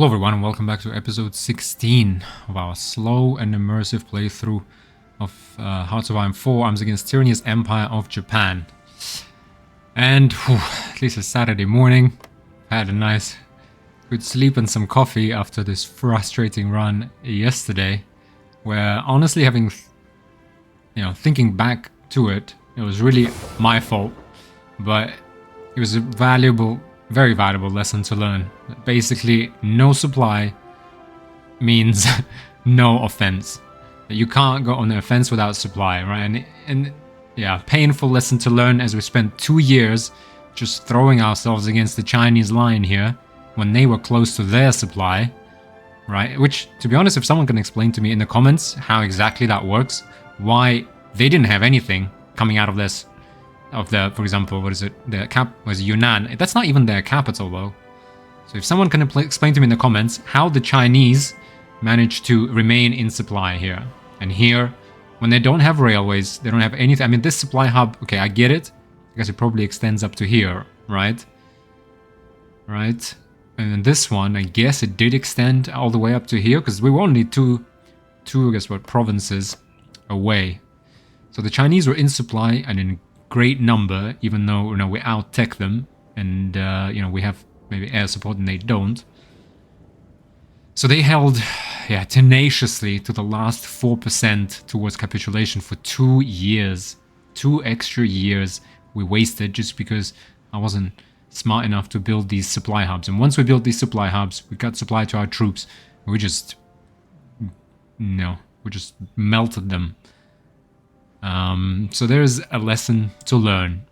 Hello everyone and welcome back to episode 16 of our slow and immersive playthrough of HoI 4 Arms Against Tyranny's Empire of Japan. And at least it's Saturday morning. Had a nice good sleep and some coffee after this frustrating run yesterday, where honestly thinking back to it, it was really my fault, but it was a very valuable lesson to learn. Basically, no supply means no offense. You can't go on the offense without supply, right? And yeah, painful lesson to learn as we spent 2 years just throwing ourselves against the Chinese line here when they were close to their supply, right? Which, to be honest, if someone can explain to me in the comments how exactly that works, why they didn't have anything coming out of this, for example, what is it? Was Yunnan? That's not even their capital, though. So if someone can explain to me in the comments how the Chinese managed to remain in supply here. And here, when they don't have railways, they don't have anything. I mean, this supply hub, okay, I get it, because it probably extends up to here, right? Right? And then this one, I guess it did extend all the way up to here, because we were only two, I guess what, provinces away. So the Chinese were in supply and in great number, even though, we out-tech them, and, we have maybe air support and they don't. So they held, tenaciously to the last 4% towards capitulation for 2 years. 2 extra years we wasted just because I wasn't smart enough to build these supply hubs. And once we built these supply hubs, we got supply to our troops, we just melted them. So there's a lesson to learn.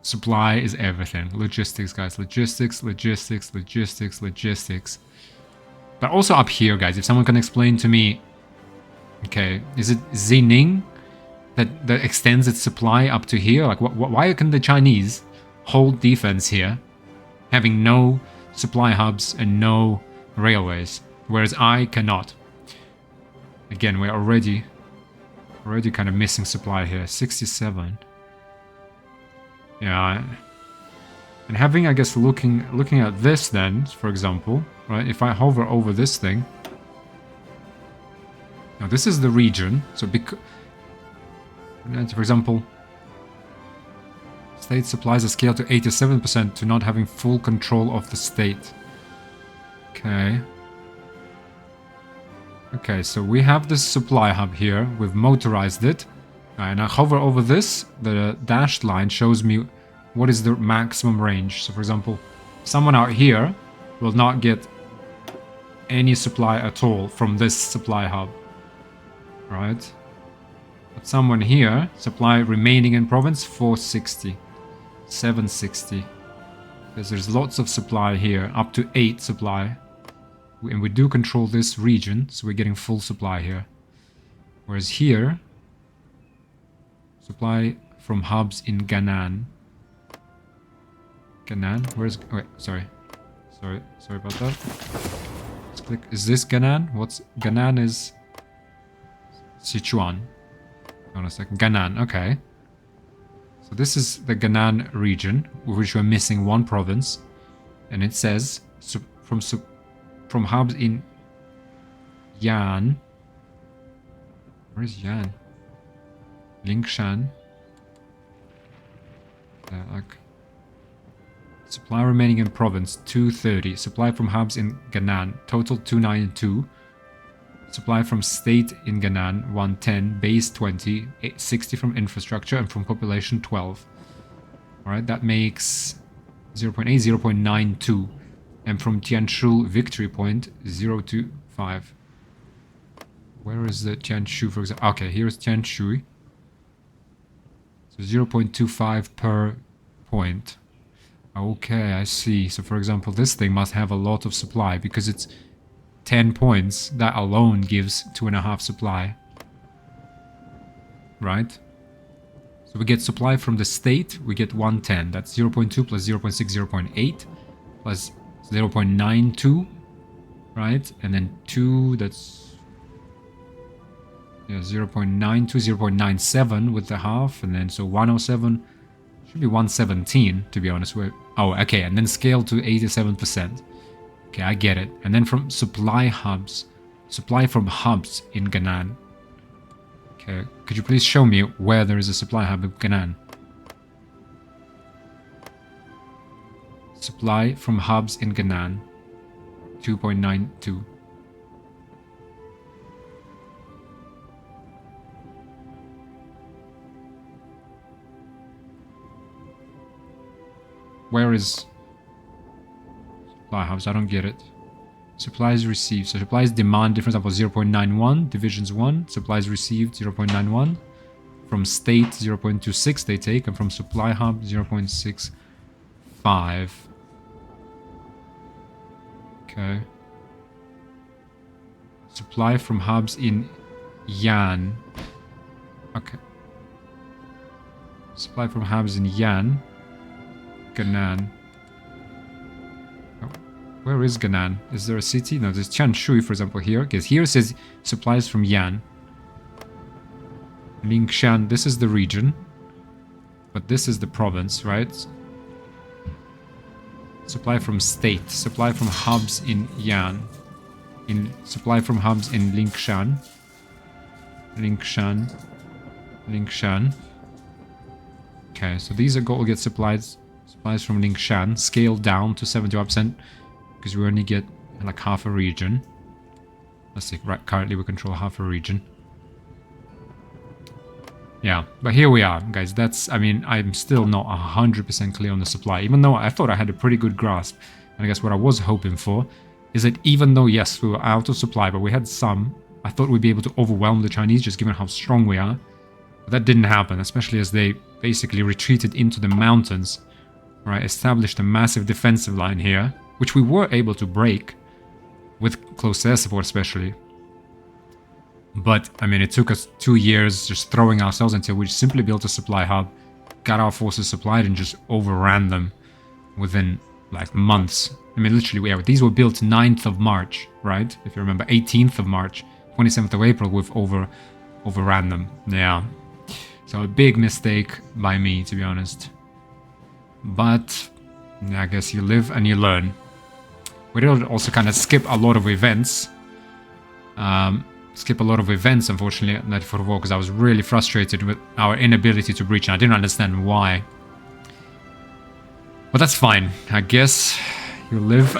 Supply is everything. Logistics, guys. Logistics. But also up here, guys, if someone can explain to me, okay, is it Xining that extends its supply up to here? Like, why can the Chinese hold defense here, having no supply hubs and no railways, whereas I cannot? Again, we're already kind of missing supply here. 67. Yeah. And having, I guess, looking at this then, for example, right? If I hover over this thing. Now this is the region. So for example, state supplies are scaled to 87% to not having full control of the state. Okay. Okay, so we have this supply hub here. We've motorized it. And I hover over this. The dashed line shows me what is the maximum range. So, for example, someone out here will not get any supply at all from this supply hub. Right? But someone here, supply remaining in province, 460. 760. Because there's lots of supply here. Up to 8 supply. And we do control this region, so we're getting full supply here. Whereas here, supply from hubs in Gannan. Gannan? Where's... wait, sorry about that. Let's click... is this Gannan? Gannan is... Sichuan. Hold on a second. Gannan, okay. So this is the Gannan region, which we're missing 1 province. And it says, from hubs in Yan. Where is Yan? Lingshan. Supply remaining in province 230. Supply from hubs in Gannan total 292. Supply from state in Gannan 110. Base 20. 60 from infrastructure and from population 12. Alright, that makes 0.8, 0.92. And from Tianshu victory point 0.25. Where is the Tianshu, for example? Okay, here's Tianshu. So 0.25 per point. Okay, I see. So for example, this thing must have a lot of supply because it's 10 points. That alone gives 2.5 supply. Right? So we get supply from the state, we get 110. That's 0.2 plus 0.6, 0.8 plus 0.92, right? And then 2, that's 0.92, 0.97 with the half, and then so 107 should be 117 to be honest with. Oh, okay, and then scale to 87%. Okay, I get it. And then from supply from hubs in Ganan. Okay, could you please show me where there is a supply hub of Ganan? Supply from hubs in Ganan. 2.92. Where is supply hubs? I don't get it. Supplies received. So supplies demand difference of 0.91. Divisions 1. Supplies received 0.91. From state 0.26 they take. And from supply hub 0.65. Okay. Supply from hubs in Yan. Okay. Supply from hubs in Yan. Ganan. Oh, where is Ganan? Is there a city? No, there's Chanshui, for example, here. Because here it says supplies from Yan. Lingshan, this is the region. But this is the province, right? Supply from state. Supply from hubs in Yan. Supply from hubs in Lingshan. Lingshan. Okay, so these are going to get supplies from Lingshan, scaled down to 75% because we only get like half a region. Let's see, right, currently we control half a region. Yeah, but here we are, guys. That's, I mean, I'm still not 100% clear on the supply, even though I thought I had a pretty good grasp. And I guess what I was hoping for is that even though, yes, we were out of supply, but we had some, I thought we'd be able to overwhelm the Chinese just given how strong we are. But that didn't happen, especially as they basically retreated into the mountains. Right, established a massive defensive line here, which we were able to break with close air support especially. But, I mean, it took us 2 years just throwing ourselves until we simply built a supply hub, got our forces supplied and just overran them within, like, months. I mean, literally, these were built 9th of March, right? If you remember, 18th of March, 27th of April, we've overran them. Yeah. So a big mistake by me, to be honest. But I guess you live and you learn. We did also kind of skip a lot of events. Unfortunately, at Night for War, because I was really frustrated with our inability to breach, and I didn't understand why. But that's fine. I guess you live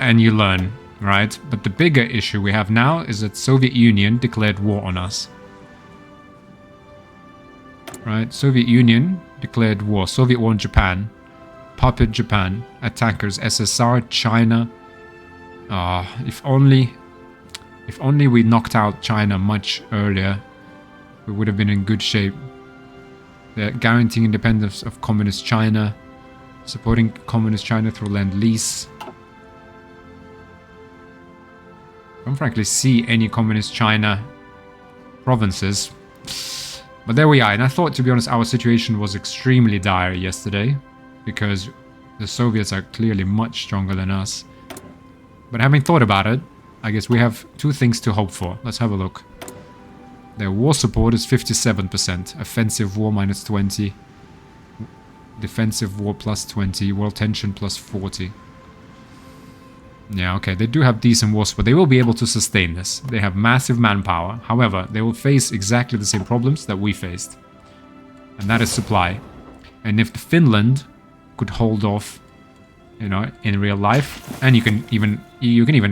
and you learn, right? But the bigger issue we have now is that Soviet Union declared war on us. Right? Soviet Union declared war. Soviet war on Japan. Puppet Japan. Attackers SSR, China. If only we knocked out China much earlier, we would have been in good shape. They're guaranteeing independence of Communist China. Supporting Communist China through Lend-Lease. I don't frankly see any Communist China provinces. But there we are, and I thought, to be honest, our situation was extremely dire yesterday, because the Soviets are clearly much stronger than us. But having thought about it, I guess we have 2 things to hope for. Let's have a look. Their war support is 57%, offensive war minus 20, defensive war plus 20, world tension plus 40. Yeah, okay, they do have decent war support. They will be able to sustain this. They have massive manpower. However, they will face exactly the same problems that we faced. And that is supply. And if Finland could hold off, you know, in real life, and you can even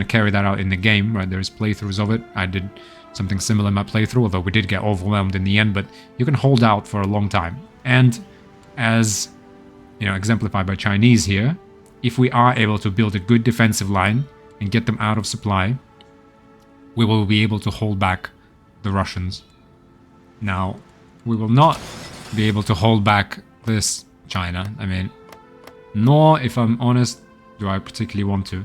carry that out in the game, right? There's playthroughs of it. I did something similar in my playthrough, although we did get overwhelmed in the end, but you can hold out for a long time. And as, you know, exemplified by Chinese here, if we are able to build a good defensive line and get them out of supply, we will be able to hold back the Russians. Now, we will not be able to hold back this China. I mean, nor, if I'm honest, do I particularly want to.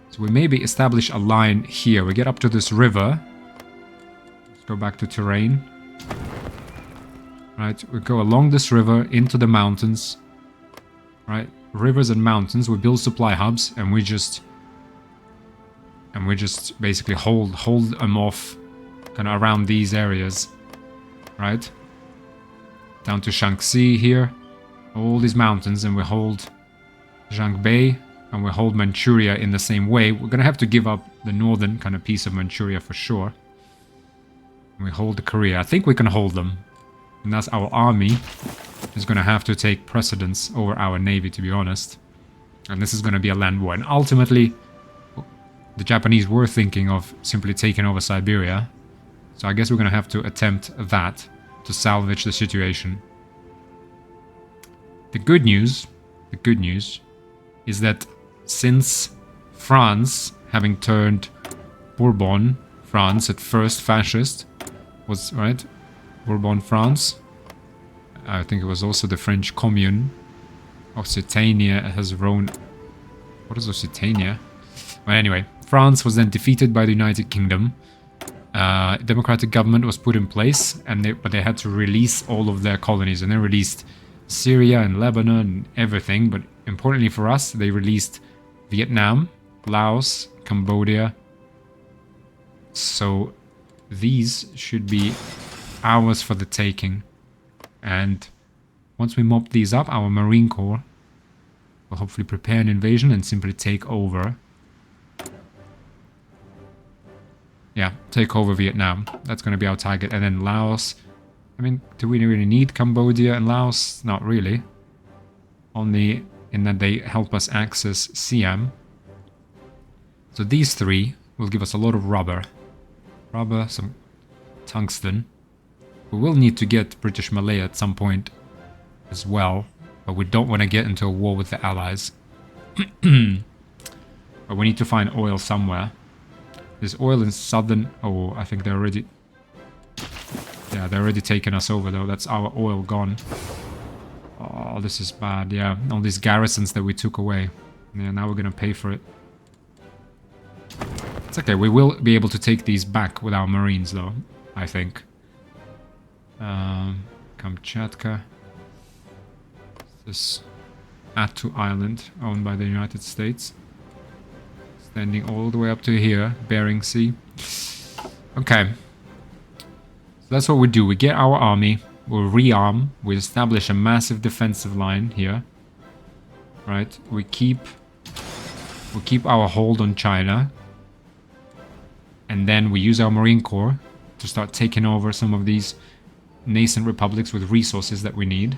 So we maybe establish a line here. We get up to this river. Let's go back to terrain. Right, we go along this river into the mountains. Right, rivers and mountains. We build supply hubs, and we just basically hold them off, kind of around these areas. Right, down to Shaanxi here, all these mountains, and we hold Zhangbei and we hold Manchuria in the same way, we're going to have to give up the northern kind of piece of Manchuria for sure. And we hold the Korea. I think we can hold them. And that's our army is going to have to take precedence over our navy, to be honest. And this is going to be a land war. And ultimately, the Japanese were thinking of simply taking over Siberia. So I guess we're going to have to attempt that to salvage the situation. The good news is that since France, having turned Bourbon France at first fascist, was right, Bourbon France. I think it was also the French Commune. Occitania has grown. What is Occitania? Well, anyway, France was then defeated by the United Kingdom. Democratic government was put in place, and but they had to release all of their colonies, and they released Syria and Lebanon and everything. But importantly for us, they released Vietnam, Laos, Cambodia. So these should be ours for the taking. And once we mop these up, our Marine Corps will hopefully prepare an invasion and simply take over. Yeah, take over Vietnam. That's going to be our target. And then Laos. I mean, do we really need Cambodia and Laos? Not really. Only in that they help us access Siam. So these three will give us a lot of rubber. Rubber, some tungsten. We will need to get British Malay at some point as well. But we don't want to get into a war with the Allies. But we need to find oil somewhere. There's oil in southern... Oh, I think they're already... Yeah, they're already taking us over though. That's our oil gone. Oh, this is bad. Yeah, all these garrisons that we took away. Yeah, now we're gonna pay for it. It's okay. We will be able to take these back with our marines though, I think. Kamchatka. This Attu Island, owned by the United States. Extending all the way up to here, Bering Sea. Okay. So that's what we do. We get our army, we'll rearm, we establish a massive defensive line here. Right? We keep our hold on China. And then we use our Marine Corps to start taking over some of these nascent republics with resources that we need.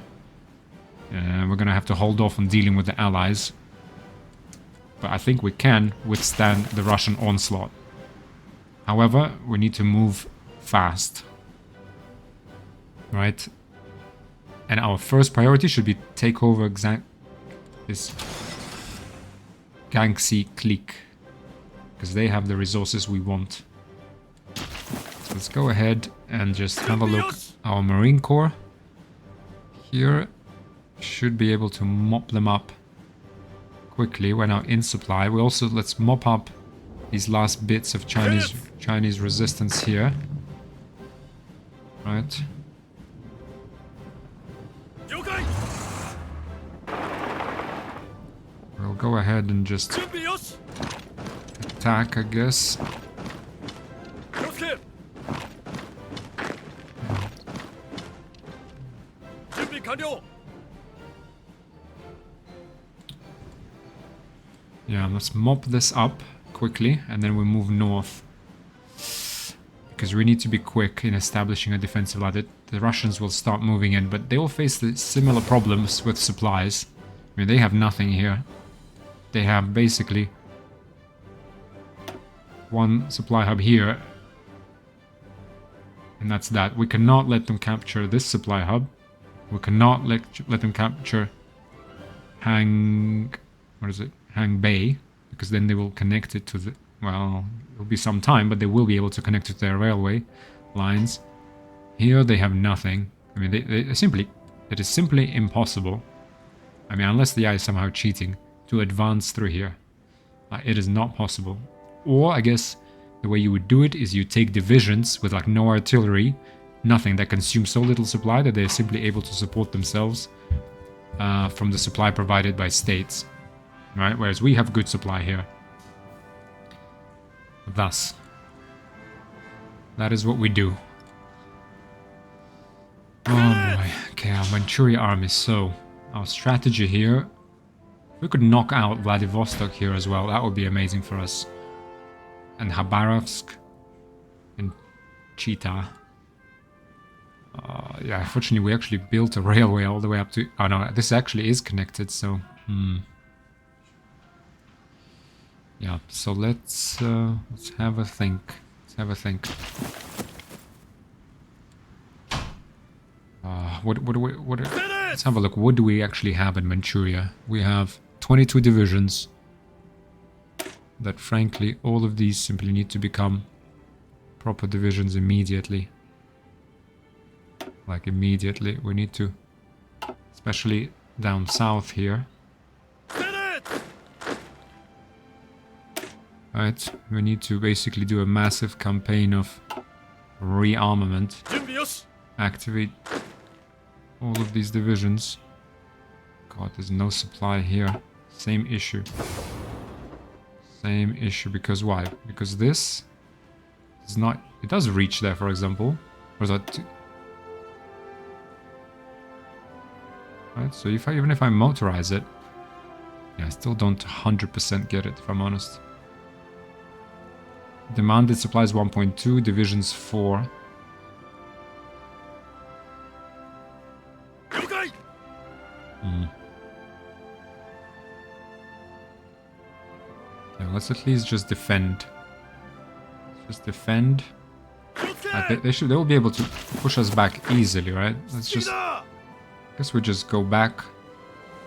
We're gonna have to hold off on dealing with the Allies. But I think we can withstand the Russian onslaught. However, we need to move fast. Right? And our first priority should be take over this Gangxi clique. Because they have the resources we want. So let's go ahead and just have a look. Our Marine Corps here should be able to mop them up quickly. We're now in supply. We also, let's mop up these last bits of Chinese resistance here. Right. We'll go ahead and just attack, I guess. Yeah, let's mop this up quickly and then we move north. Because we need to be quick in establishing a defensive line. The Russians will start moving in, but they will face the similar problems with supplies. I mean, they have nothing here. They have basically one supply hub here. And that's that. We cannot let them capture this supply hub. We cannot let them capture Hang Bay, because then they will connect it to the... Well, it'll be some time, but they will be able to connect it to their railway lines. Here they have nothing. I mean, they simply... It is simply impossible. I mean, unless the AI is somehow cheating, to advance through here. It is not possible. Or, I guess, the way you would do it is you take divisions with, like, no artillery, nothing, that consume so little supply that they're simply able to support themselves from the supply provided by states. Right? Whereas we have good supply here. Thus, that is what we do. Oh boy. Okay, our Manchuria army. So, our strategy here We could knock out Vladivostok here as well. That would be amazing for us. And Khabarovsk. And Chita. Yeah, fortunately we actually built a railway all the way up to... Oh no, this actually is connected, so... Yeah, so let's have a think. Let's have a think. Let's have a look. What do we actually have in Manchuria? We have 22 divisions. That frankly, all of these simply need to become proper divisions immediately. Like immediately. We need to, especially down south here. Right, we need to basically do a massive campaign of rearmament. Activate all of these divisions. God, there's no supply here. Same issue. Same issue, because why? Because this is not... It does reach there, for example. Or is that... Right, so if even if I motorize it... Yeah, I still don't 100% get it, if I'm honest. Demanded supplies 1.2, divisions 4. Yeah, let's at least just defend. Just defend. They will be able to push us back easily, right? Let's just... I guess we just go back.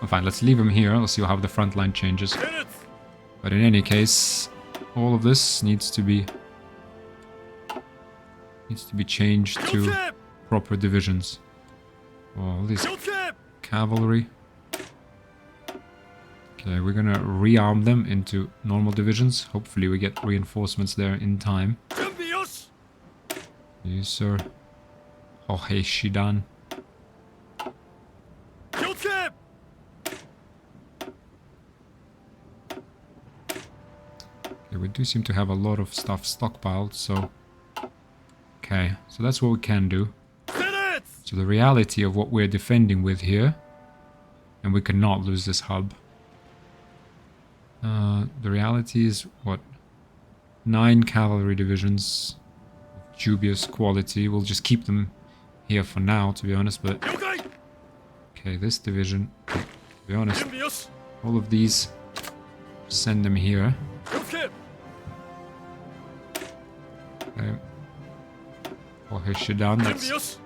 Oh, fine, let's leave them here. Let's see how the front line changes. But in any case, all of this needs to be changed to proper divisions. All these cavalry. Okay, we're gonna rearm them into normal divisions. Hopefully we get reinforcements there in time. Yes, sir. HoI Shidan. Okay, we do seem to have a lot of stuff stockpiled, so... Okay, so that's what we can do. So the reality of what we're defending with here... And we cannot lose this hub. The reality is, what? 9 cavalry divisions. Dubious quality. We'll just keep them here for now, to be honest, but... Okay, this division, to be honest, all of these, send them here. Okay. HoI Shidan, that's...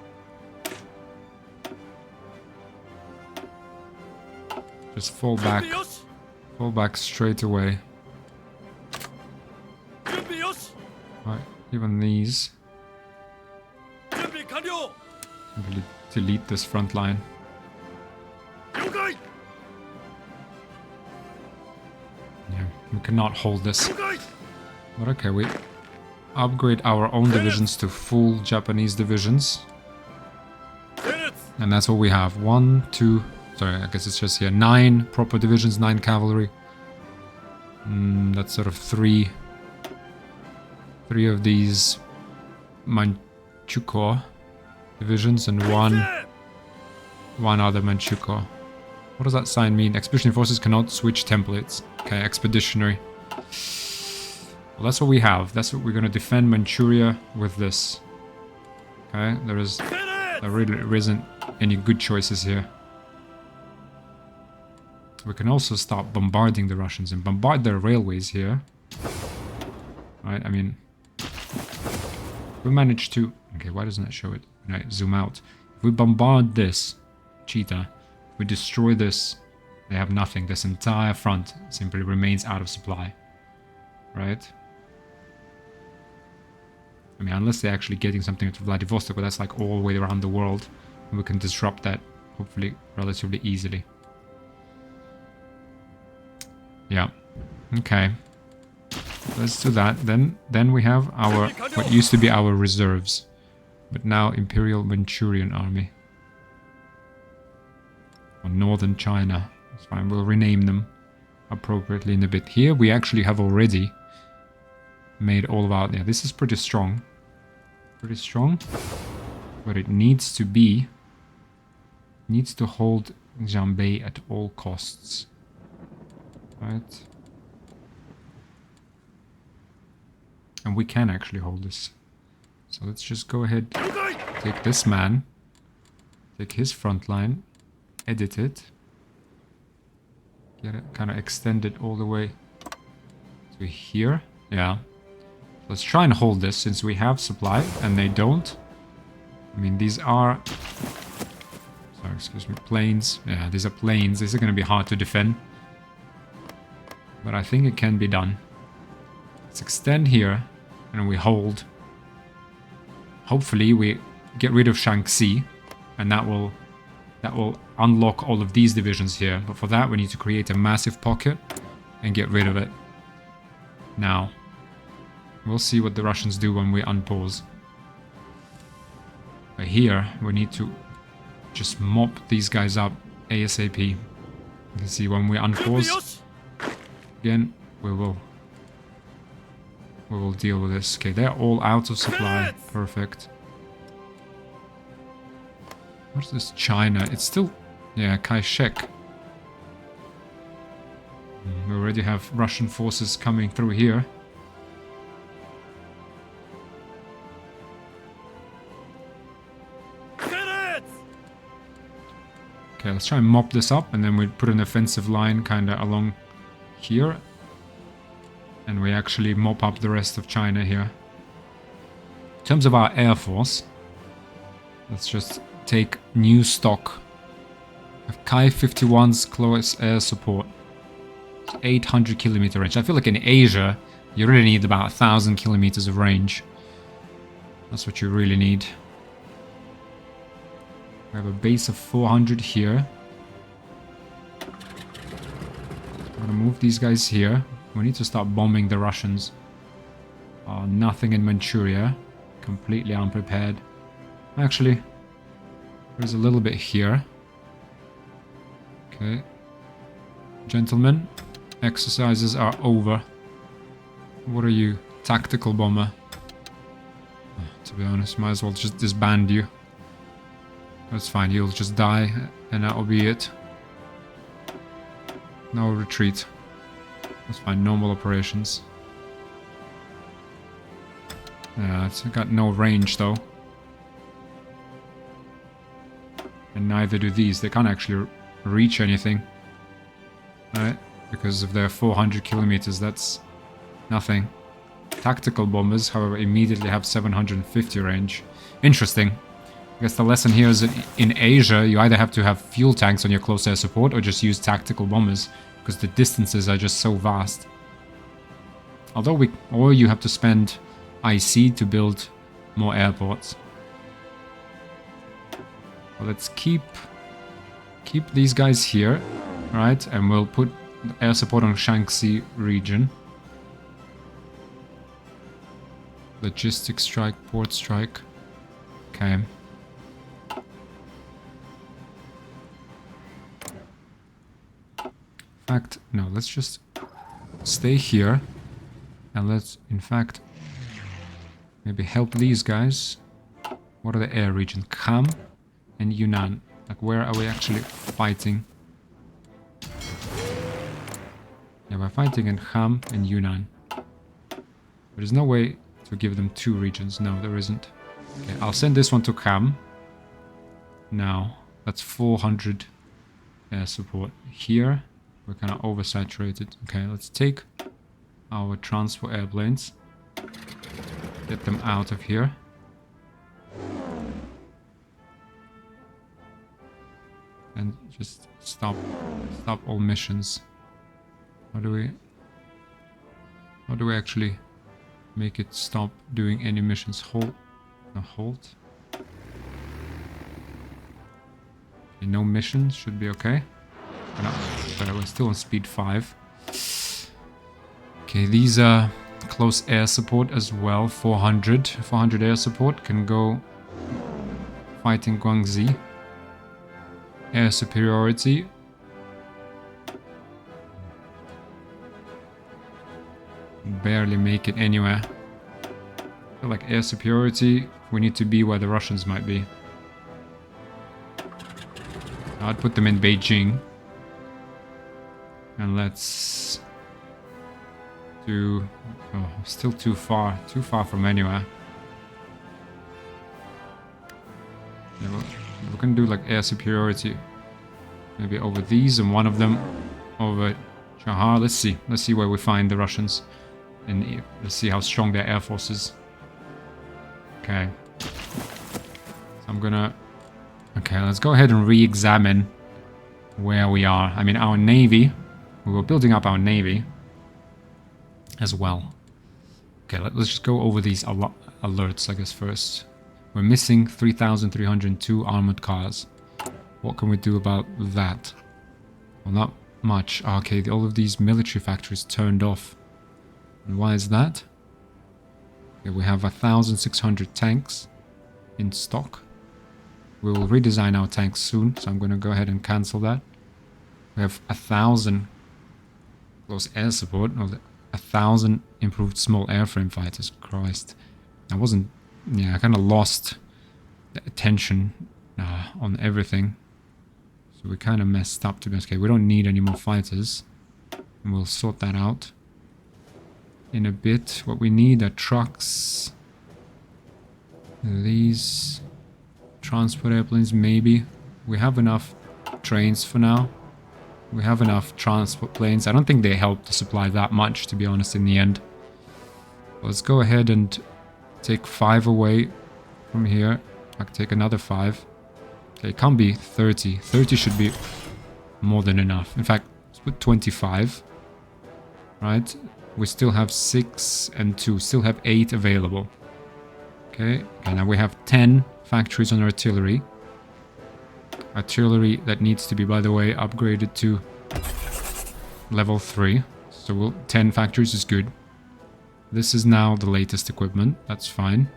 Just fall back. Fall back straight away. Right, even these. Simply delete this front line. Yeah, we cannot hold this. But okay, we upgrade our own divisions to full Japanese divisions. And that's what we have. 1, 2... Sorry, I guess it's just here. 9 proper divisions, 9 cavalry. That's sort of 3 of these Manchukuo divisions and one other Manchukuo. What does that sign mean? Expeditionary forces cannot switch templates. Okay, expeditionary. Well, that's what we have. That's what we're going to defend Manchuria with this. Okay, there really isn't any good choices here. We can also start bombarding the Russians and bombard their railways here. Right, I mean... We managed to... Okay, why doesn't that show it? When I zoom out. If we bombard this, Cheetah, if we destroy this, they have nothing. This entire front simply remains out of supply. Right? I mean, unless they're actually getting something to Vladivostok, but that's like all the way around the world. And we can disrupt that, hopefully, relatively easily. Yeah. Okay. Let's do that. Then we have our what used to be our reserves, but now Imperial Manchurian Army. Or Northern China. It's fine. We'll rename them appropriately in a bit. Here we actually have already made all of our... Yeah, this is pretty strong. Pretty strong. But it needs to be... Needs to hold Jianbei at all costs. Right. And we can actually hold this. So let's just go ahead, take this man, take his front line, edit it, get it kind of extended all the way to here. Yeah. Let's try and hold this since we have supply and they don't. I mean, these are... Sorry, excuse me, planes. Yeah, these are planes. These are going to be hard to defend. But I think it can be done. Let's extend here and we hold. Hopefully we get rid of Shaanxi and that will unlock all of these divisions here. But for that we need to create a massive pocket and get rid of it. Now, we'll see what the Russians do when we unpause. But here we need to just mop these guys up ASAP. You can see when we unpause again, we will deal with this. Okay, they're all out of supply. Perfect. What's this? China. It's still... Yeah, Kai-shek. We already have Russian forces coming through here. Okay, let's try and mop this up and then we put an offensive line kind of along here. And we actually mop up the rest of China here. In terms of our air force, let's just take new stock of Kai-51's close air support. It's 800 kilometer range. I feel like in Asia, you really need about 1,000 kilometers of range. That's what you really need. We have a base of 400 here. I'm gonna move these guys here. We need to start bombing the Russians. Nothing in Manchuria. Completely unprepared. Actually, there's a little bit here. Okay. Gentlemen, exercises are over. What are you? Tactical bomber. To be honest, might as well just disband you. That's fine, you'll just die and that'll be it. No retreat. That's fine, normal operations. Yeah, it's got no range though. And neither do these. They can't actually reach anything. Right? Because of their 400 kilometers, that's nothing. Tactical bombers, however, immediately have 750 range. Interesting. I guess the lesson here is that in Asia, you either have to have fuel tanks on your close air support or just use tactical bombers. Because the distances are just so vast. Or you have to spend IC to build more airports. Well, let's keep these guys here, right? And we'll put air support on Shaanxi region. Logistics strike, port strike. Okay. In fact, no, let's just stay here. And let's, in fact, maybe help these guys. What are the air regions? Kham and Yunnan. Like, where are we actually fighting? Yeah, we're fighting in Kham and Yunnan. There's no way to give them two regions. No, there isn't. Okay, I'll send this one to Kham. Now, that's 400 air support. Here, we're kind of oversaturated. Okay, let's take our transport airplanes. Get them out of here. And just stop all missions. How do we actually make it stop doing any missions? Halt. No, halt. Okay, no missions should be okay. No, we're still on speed 5. Okay, these are close air support as well. 400 air support can go fighting Guangxi. Air superiority. Barely make it anywhere. I feel like air superiority, we need to be where the Russians might be. I'd put them in Beijing. And let's do... Oh, still too far from anywhere. Yeah, we're gonna do like air superiority. Maybe over these and one of them over Chahar. Let's see where we find the Russians. And let's see how strong their air force is. Okay. So I'm gonna... Okay, let's go ahead and re-examine where we are. I mean, our navy. We were building up our navy as well. Okay, let's just go over these alerts, I guess, first. We're missing 3,302 armored cars. What can we do about that? Well, not much. Okay, all of these military factories turned off. And why is that? Okay, we have 1,600 tanks in stock. We will redesign our tanks soon, so I'm going to go ahead and cancel that. We have 1,000 close air support. Oh, 1,000 improved small airframe fighters. Christ. I wasn't... Yeah, I kind of lost the attention on everything. So we kind of messed up, to be honest. Okay, we don't need any more fighters. And we'll sort that out in a bit. What we need are trucks. These transport airplanes, maybe. We have enough trains for now. We have enough transport planes. I don't think they help the supply that much, to be honest, in the end. Let's go ahead and take 5 away from here. I can take another 5. Okay, it can't be 30. 30 should be more than enough. In fact, let's put 25. Right? We still have 6 and 2. Still have 8 available. Okay, and now we have 10 factories on artillery. Artillery that needs to be, by the way, upgraded to level 3. So 10 factories is good. This is now the latest equipment. That's fine.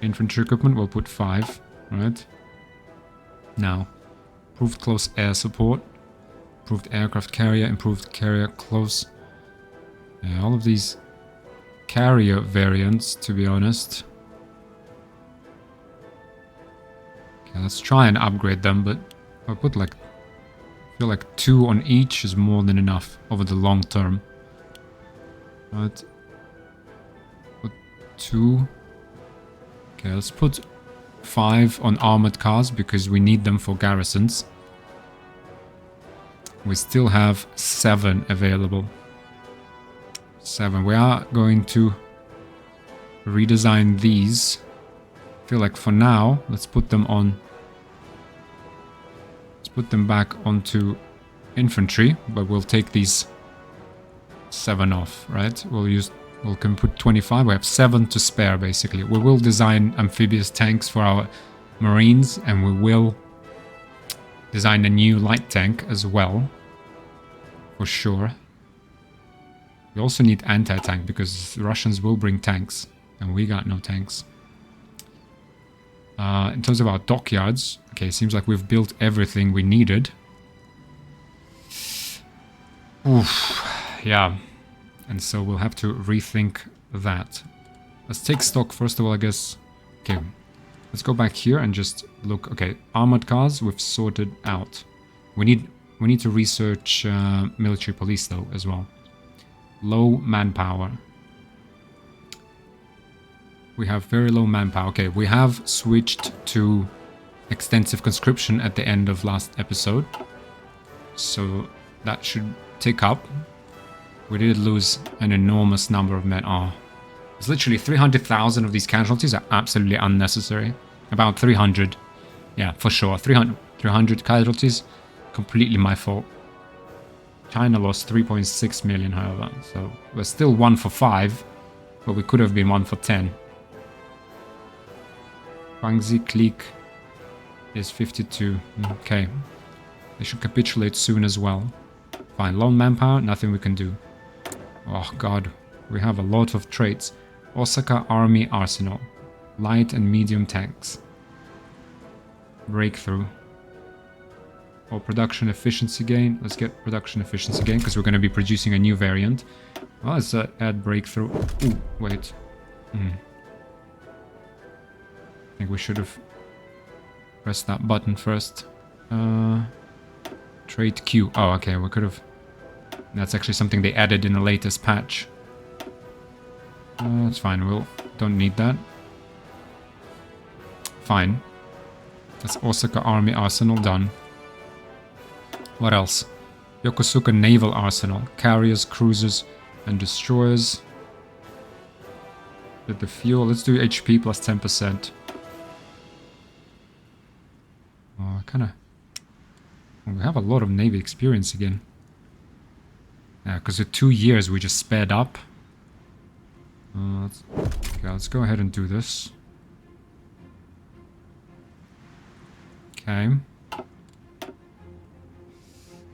Infantry equipment, we'll put 5. Right. Now, improved close air support. Improved aircraft carrier. Improved carrier close. Yeah, all of these carrier variants, to be honest. Okay, let's try and upgrade them, but I'll put like... I feel like 2 on each is more than enough over the long term. Right. Put 2. Okay, let's put 5 on armored cars because we need them for garrisons. We still have 7 available. 7. We are going to redesign these. I feel like for now, let's put them on... Let's put them back onto infantry, but we'll take these 7 off, right? We can put 25. We have 7 to spare, basically. We will design amphibious tanks for our marines, and we will design a new light tank as well, for sure. We also need anti-tank, because the Russians will bring tanks, and we got no tanks. In terms of our dockyards, okay, seems like we've built everything we needed. Oof, yeah. And so we'll have to rethink that. Let's take stock first of all, I guess. Okay, let's go back here and just look. Okay, armored cars we've sorted out. We need to research military police though as well. Low manpower. We have very low manpower. Okay, we have switched to extensive conscription at the end of last episode. So that should tick up. We did lose an enormous number of men. Oh, it's literally 300,000 of these casualties are absolutely unnecessary. About 300. Yeah, for sure. 300 casualties. Completely my fault. China lost 3.6 million, however. So we're still 1 for 5. But we could have been 1 for 10. Guangxi clique is 52. Okay. They should capitulate soon as well. Fine. Low manpower, nothing we can do. Oh god, we have a lot of traits. Osaka Army Arsenal. Light and medium tanks. Breakthrough. Or production efficiency gain. Let's get production efficiency gain because we're going to be producing a new variant. Well, let's add breakthrough. Ooh, wait. I think we should have pressed that button first. Trait Q. Oh, okay, we could have... That's actually something they added in the latest patch. That's fine, we'll... Don't need that. Fine. That's Osaka Army Arsenal done. What else? Yokosuka Naval Arsenal. Carriers, cruisers, and destroyers. With the fuel, let's do HP plus 10%. Oh, kinda... Well, we have a lot of Navy experience again. Yeah, because with 2 years we just sped up. Let's go ahead and do this. Okay.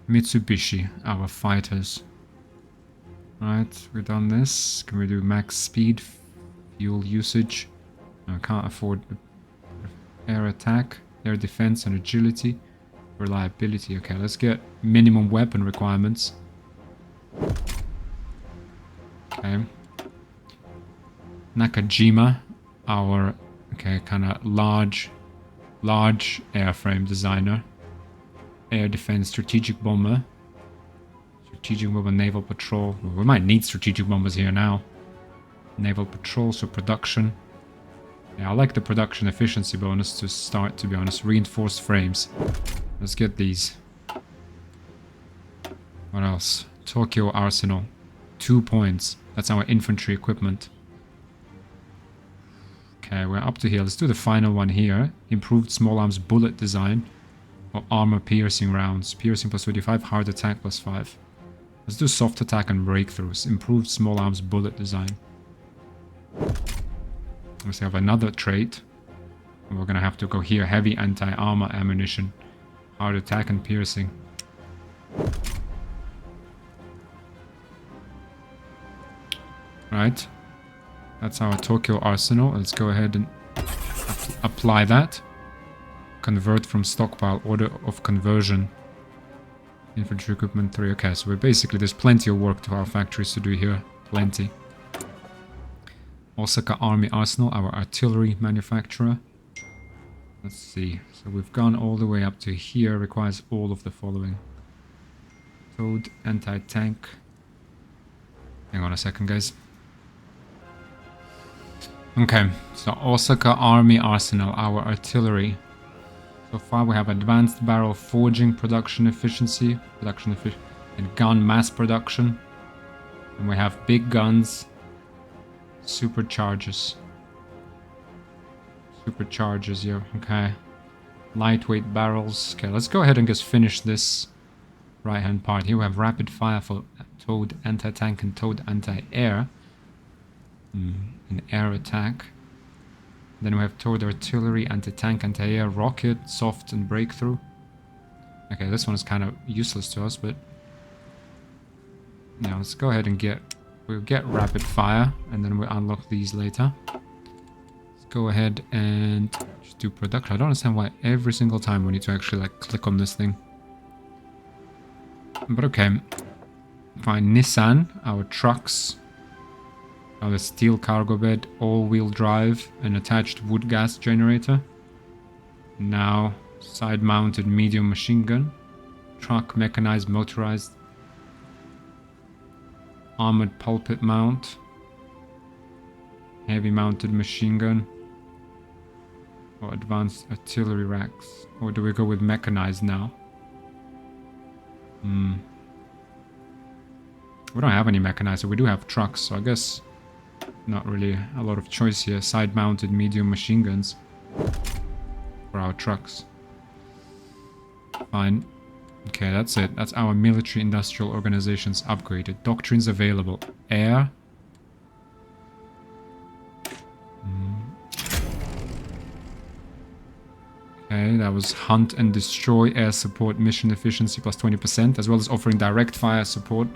Mitsubishi, our fighters. Right, we've done this. Can we do max speed, fuel usage? No, can't afford air attack, air defense, and agility. Reliability. Okay, let's get minimum weapon requirements. Okay. Nakajima, our kind of large airframe designer. Air defense, strategic bomber. Strategic bomber, naval patrol. Well, we might need strategic bombers here now. Naval patrol, so production. Yeah, I like the production efficiency bonus to start, to be honest. Reinforced frames. Let's get these. What else? Tokyo Arsenal. 2 points. That's our infantry equipment. Okay, we're up to here. Let's do the final one here. Improved small arms bullet design. Or armor piercing rounds. Piercing plus 25, hard attack plus 5. Let's do soft attack and breakthroughs. Improved small arms bullet design. Let's have another trait. We're gonna have to go here. Heavy anti-armor ammunition. Hard attack and piercing. Right. That's our Tokyo Arsenal. Let's go ahead and apply that. Convert from stockpile. Order of conversion. Infantry equipment 3. Okay, so we're basically... There's plenty of work to our factories to do here. Plenty. Osaka Army Arsenal, our artillery manufacturer. Let's see. So we've gone all the way up to here. Requires all of the following. Towed, anti-tank. Hang on a second, guys. Okay, so Osaka Army Arsenal, our artillery. So far we have advanced barrel forging production efficiency, and gun mass production. And we have big guns, superchargers. Superchargers here, okay. Lightweight barrels. Okay, let's go ahead and just finish this right-hand part. Here we have rapid fire for towed anti-tank and towed anti-air. An air attack. Then we have towed artillery, anti-tank, anti-air, rocket, soft, and breakthrough. Okay, this one is kind of useless to us, but... Now let's go ahead and we'll get rapid fire, and then we'll unlock these later. Let's go ahead and just do production. I don't understand why every single time we need to actually like click on this thing. But okay. Fine, Nissan, our trucks. The steel cargo bed, all-wheel drive, an attached wood gas generator. Now, side-mounted medium machine gun. Truck, mechanized, motorized. Armored pulpit mount. Heavy-mounted machine gun. Or advanced artillery racks. Or do we go with mechanized now? We don't have any mechanized, so we do have trucks, so I guess... Not really a lot of choice here. Side-mounted medium machine guns for our trucks. Fine. Okay, that's it. That's our military industrial organizations upgraded. Doctrines available. Air. Okay, that was hunt and destroy air support mission efficiency plus 20%, as well as offering direct fire support.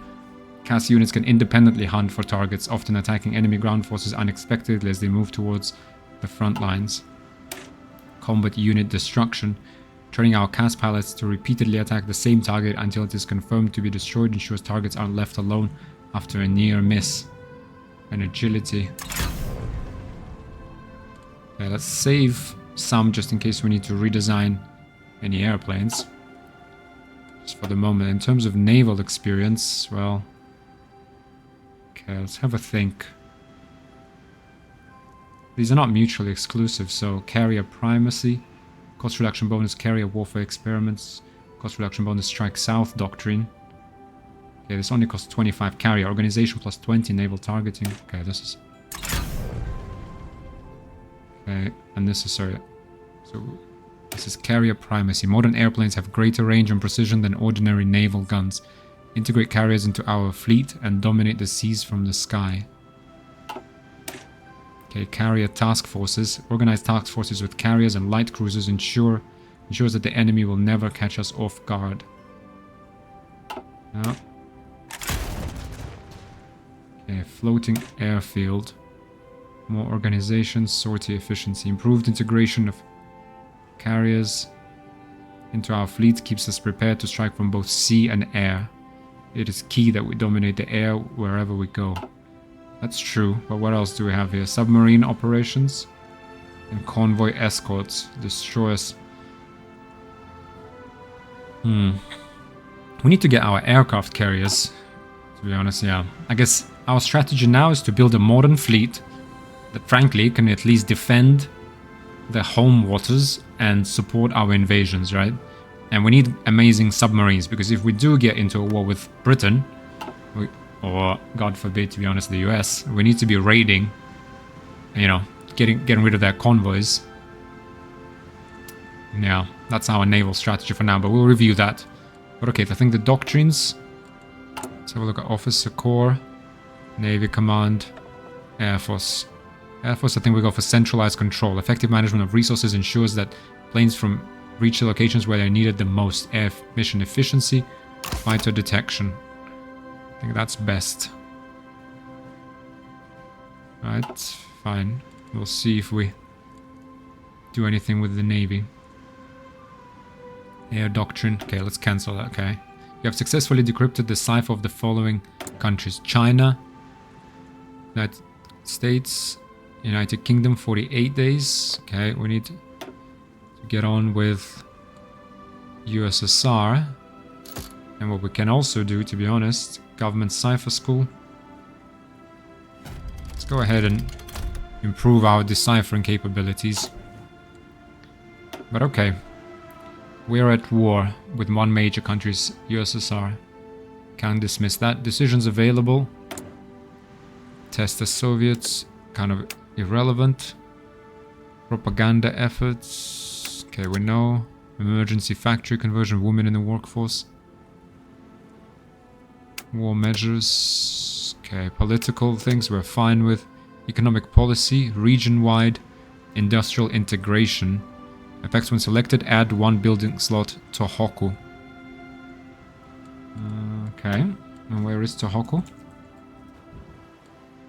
CAS units can independently hunt for targets, often attacking enemy ground forces unexpectedly as they move towards the front lines. Combat unit destruction. Training our CAS pilots to repeatedly attack the same target until it is confirmed to be destroyed ensures targets aren't left alone after a near miss. And agility. Okay, let's save some just in case we need to redesign any airplanes. just for the moment. In terms of naval experience, well... Okay, let's have a think. These are not mutually exclusive, so carrier primacy, cost reduction bonus, carrier warfare experiments, cost reduction bonus, strike south doctrine. Okay, this only costs 25 carrier, organization plus 20 naval targeting. Okay, this is... Okay, unnecessary. So, this is carrier primacy. Modern airplanes have greater range and precision than ordinary naval guns. Integrate carriers into our fleet and dominate the seas from the sky. Okay, carrier task forces. Organize task forces with carriers and light cruisers ensures that the enemy will never catch us off guard. Yeah. Okay, floating airfield. More organization, sortie efficiency. Improved integration of carriers into our fleet keeps us prepared to strike from both sea and air. It is key that we dominate the air wherever we go. That's true, but what else do we have here? Submarine operations and convoy escorts. Destroyers. We need to get our aircraft carriers, to be honest, yeah. I guess our strategy now is to build a modern fleet that frankly can at least defend the home waters and support our invasions, right? And we need amazing submarines, because if we do get into a war with Britain, or God forbid, to be honest, the US, we need to be raiding, you know, getting rid of their convoys. Yeah, that's our naval strategy for now, but we'll review that. But okay, I think the doctrines. Let's have a look at Officer Corps, Navy Command, Air Force. Air Force, I think we go for centralized control. Effective management of resources ensures that planes from reach the locations where they're needed the most. Air mission efficiency, fighter detection. I think that's best. Right, fine. We'll see if we do anything with the Navy. Air doctrine. Okay, let's cancel that, okay. You have successfully decrypted the cipher of the following countries. China, United States, United Kingdom, 48 days. Okay, we need to get on with USSR. And what we can also do, to be honest, government cipher school. Let's go ahead and improve our deciphering capabilities. But okay. We're at war with one major country's USSR. Can't dismiss that. Decisions available. Test the Soviets. Kind of irrelevant. Propaganda efforts. Okay, we know. Emergency factory conversion of women in the workforce. War measures. Okay, political things we're fine with. Economic policy. Region-wide. Industrial integration. Effects when selected, add one building slot to Tohoku. Okay, and where is Tohoku?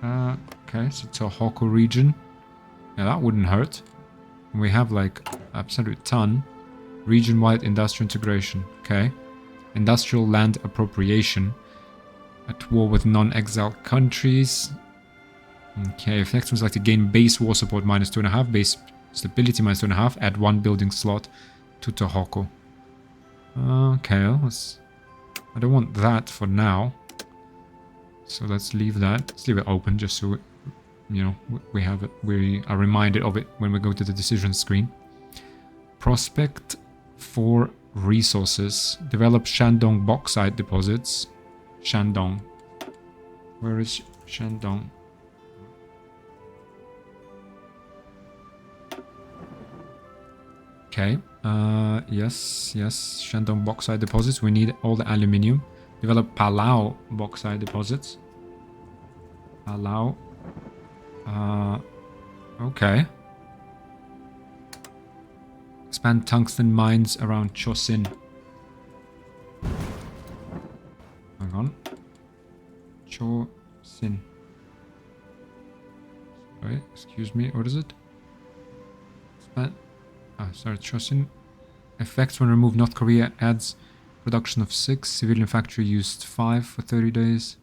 Okay, so Tohoku region. Yeah, that wouldn't hurt. We have like absolute ton. Region-wide industrial integration. Okay. Industrial land appropriation. At war with non-exiled countries. Okay, effects when selected, gain base war support -2.5, base stability -2.5, add one building slot to Tohoku. Okay, I don't want that for now. So let's leave that. Let's leave it open just so, you know, we have it. We are reminded of it when we go to the decision screen. Prospect for resources. Develop Shandong bauxite deposits. Shandong. Where is Shandong? Okay, yes, Shandong bauxite deposits. We need all the aluminium. Develop Palau bauxite deposits. Palau. Okay. Expand tungsten mines around Chosin. Hang on. Chosin. Sorry, excuse me, what is it? Expand. Sorry, Chosin. Effects when removed. North Korea adds production of 6. Civilian factory used 5 for 30 days.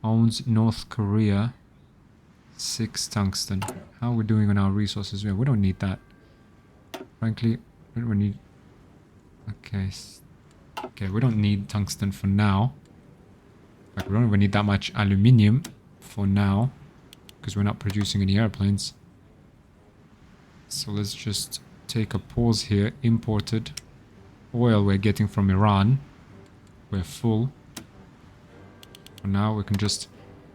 Owns North Korea. 6 tungsten. How are we doing on our resources? Yeah, we don't need that. Frankly, we need... Okay. Okay, we don't need tungsten for now. Like, we don't even need that much aluminium for now, because we're not producing any airplanes. So let's just take a pause here. Imported oil we're getting from Iran. We're full. For now, we can just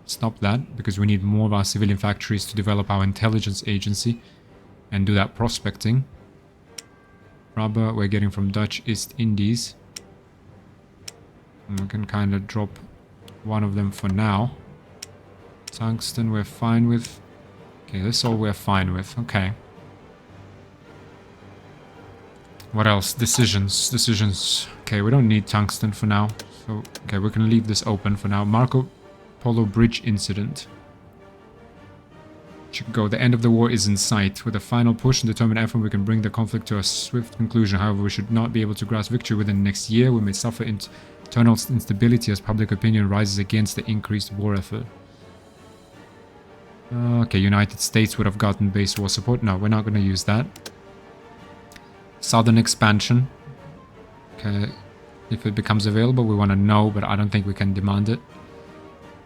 stop that, because we need more of our civilian factories to develop our intelligence agency and do that prospecting. Rubber we're getting from Dutch East Indies. And we can kind of drop one of them for now. Tungsten we're fine with. Okay, this all we're fine with. Okay. What else? Decisions. Decisions. Okay, we don't need tungsten for now. So, okay, we can leave this open for now. Marco Polo Bridge incident. Should go. The end of the war is in sight. With a final push and determined effort, we can bring the conflict to a swift conclusion. However, we should not be able to grasp victory within the next year. We may suffer internal instability as public opinion rises against the increased war effort. Okay, United States would have gotten base war support. No, we're not going to use that. Southern expansion. Okay, if it becomes available, we want to know, but I don't think we can demand it.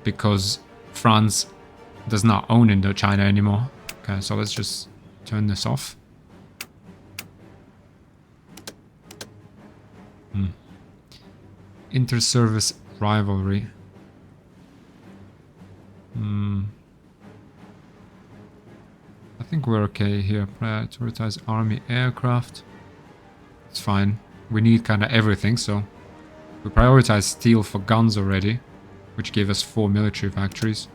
Because France does not own Indochina anymore. Okay, so let's just turn this off. Inter-service rivalry. I think we're okay here. Prioritize army aircraft. It's fine. We need kind of everything, so we prioritize steel for guns already, which gave us 4 military factories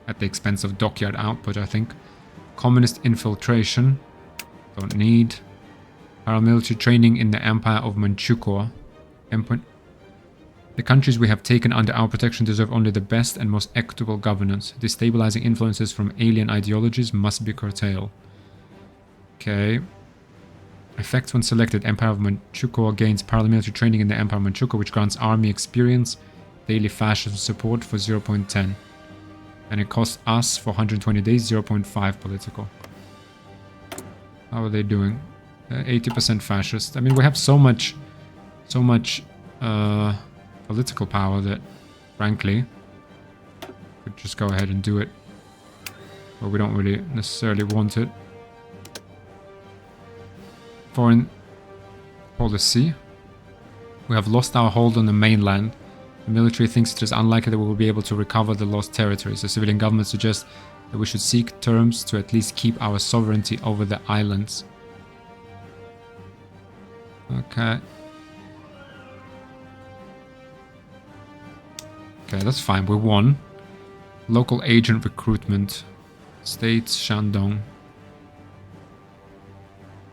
at the expense of dockyard output, I think. Communist infiltration. Don't need. Paramilitary training in the Empire of Manchukuo. The countries we have taken under our protection deserve only the best and most equitable governance. Destabilizing influences from alien ideologies must be curtailed. Okay. Effects when selected. Empire of Manchukuo gains paramilitary training in the Empire of Manchukuo, which grants army experience, daily fascism support for 0.10. And it costs us for 120 days 0.5 political. How are they doing? 80% fascist. I mean, we have so much political power that, frankly, we could just go ahead and do it. But we don't really necessarily want it. Foreign policy. We have lost our hold on the mainland. The military thinks it is unlikely that we will be able to recover the lost territories. The civilian government suggests that we should seek terms to at least keep our sovereignty over the islands. Okay. Okay, that's fine. We won. Local agent recruitment. States, Shandong.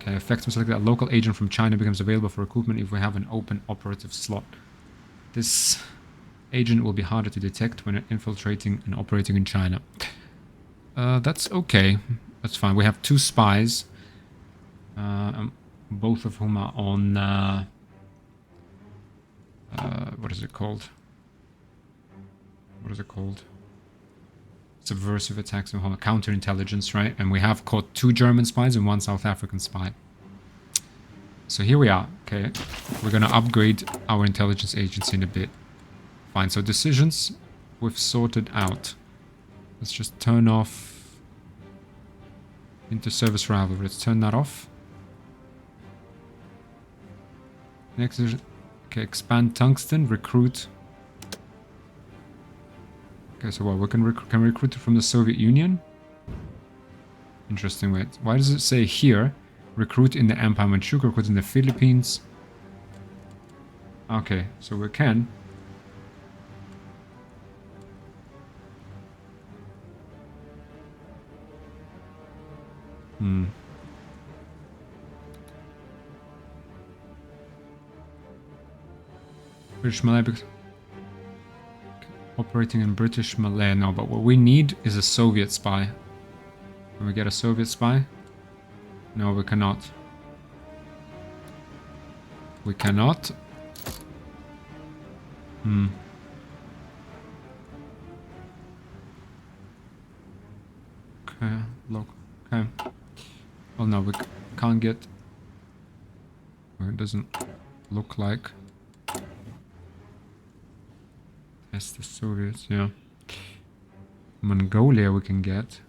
Okay, effects when selected. A local agent from China becomes available for recruitment if we have an open operative slot. This agent will be harder to detect when infiltrating and operating in China. That's okay. That's fine. We have 2 spies. Both of whom are on... what is it called? What is it called? Subversive attacks and counterintelligence, right? And we have caught 2 German spies and 1 South African spy. So here we are. Okay, we're gonna upgrade our intelligence agency in a bit. Fine. So decisions we've sorted out. Let's just turn off inter-service rivalry. Let's turn that off. Next is okay. Expand tungsten. Recruit. Okay, so what, we can recruit from the Soviet Union? Interesting, wait. Why does it say here? Recruit in the Empire Manchukuo, recruit in the Philippines. Okay, so we can. British Malay. Operating in British Malay. No, but what we need is a Soviet spy. Can we get a Soviet spy? No, we cannot. We cannot. Okay, look. Okay. Well, no, we can't get... Well, it doesn't... look like. That's the Soviets, yeah. Mongolia we can get.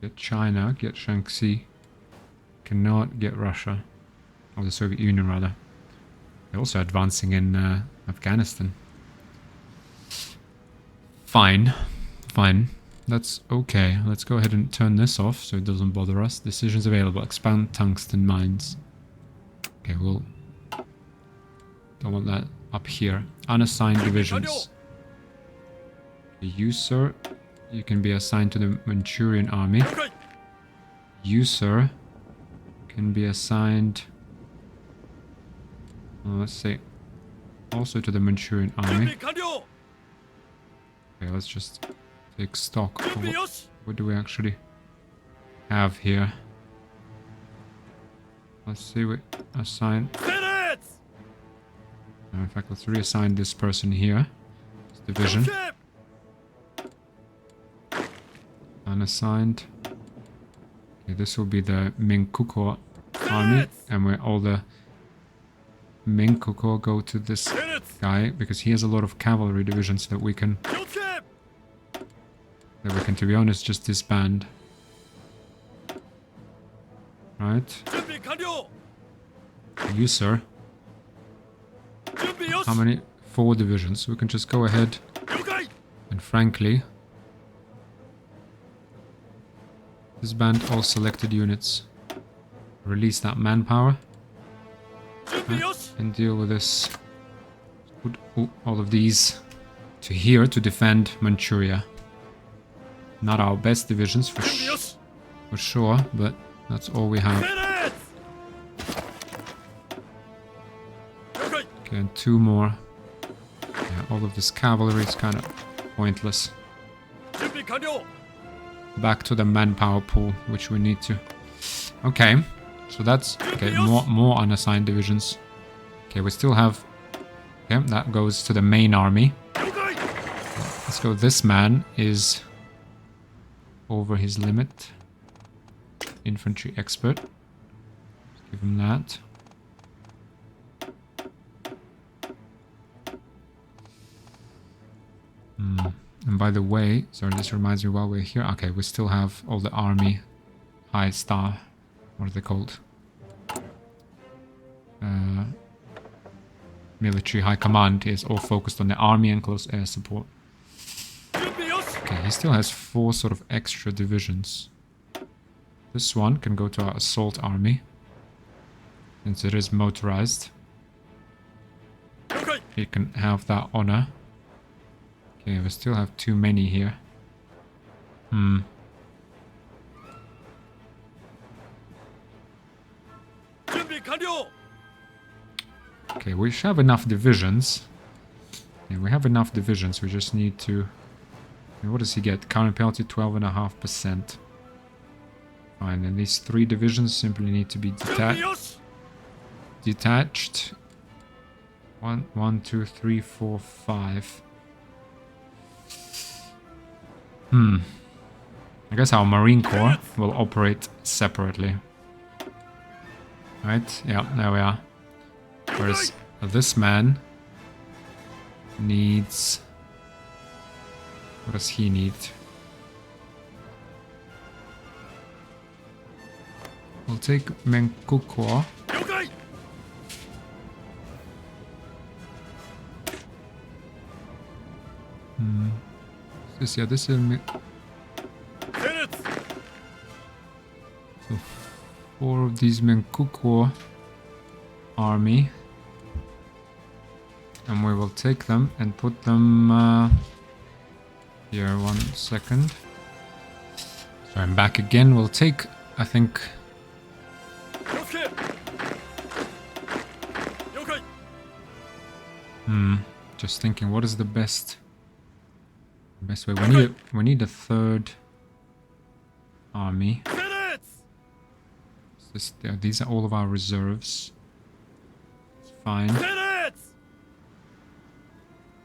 Get China, get Shaanxi. Cannot get Russia. Or the Soviet Union, rather. They're also advancing in Afghanistan. Fine. Fine. That's okay. Let's go ahead and turn this off so it doesn't bother us. Decisions available. Expand tungsten mines. Okay, we'll... Don't want that up here. Unassigned divisions. You, sir, you can be assigned to the Manchurian army. You, sir, can be assigned... let's say also to the Manchurian army. Okay, let's just take stock of what do we actually have here. Let's see, we assign... in fact, let's reassign this person here. This division. Unassigned. Okay, this will be the Minkuko army, and where all the Minkuko go to this guy, because he has a lot of cavalry divisions that we can, to be honest, just disband. Right. You, sir. How many? 4 divisions. We can just go ahead and, frankly, disband all selected units. Release that manpower. And deal with this. Put all of these to here to defend Manchuria. Not our best divisions for sure, but that's all we have. Okay, and 2 more. Yeah, all of this cavalry is kind of pointless. Back to the manpower pool, which we need to. Okay, so that's okay. More unassigned divisions. Okay, we still have. Okay, that goes to the main army. Let's go. This man is over his limit. Infantry expert. Let's give him that. And by the way, sorry, this reminds me while we're here. Okay, we still have all the army high star. What are they called? Military high command is all focused on the army and close air support. Okay, he still has 4 sort of extra divisions. This one can go to our assault army, since it is motorized. He can have that honor. Okay, we still have too many here. Okay, we should have enough divisions. Yeah, we have enough divisions, we just need to... What does he get? Counter penalty 12.5%. Fine, and these 3 divisions simply need to be detached. 1, 2, 3, 4, 5. I guess our Marine Corps will operate separately. Right? Yeah, there we are. Whereas this man needs... What does he need? We'll take Menkukwa. This, yeah, this is... So 4 of these Menkukwa army. And we will take them and put them here. 1 second. So I'm back again. We'll take, I think... Just thinking, what is the best way? We need a 3rd army. These are all of our reserves. It's fine.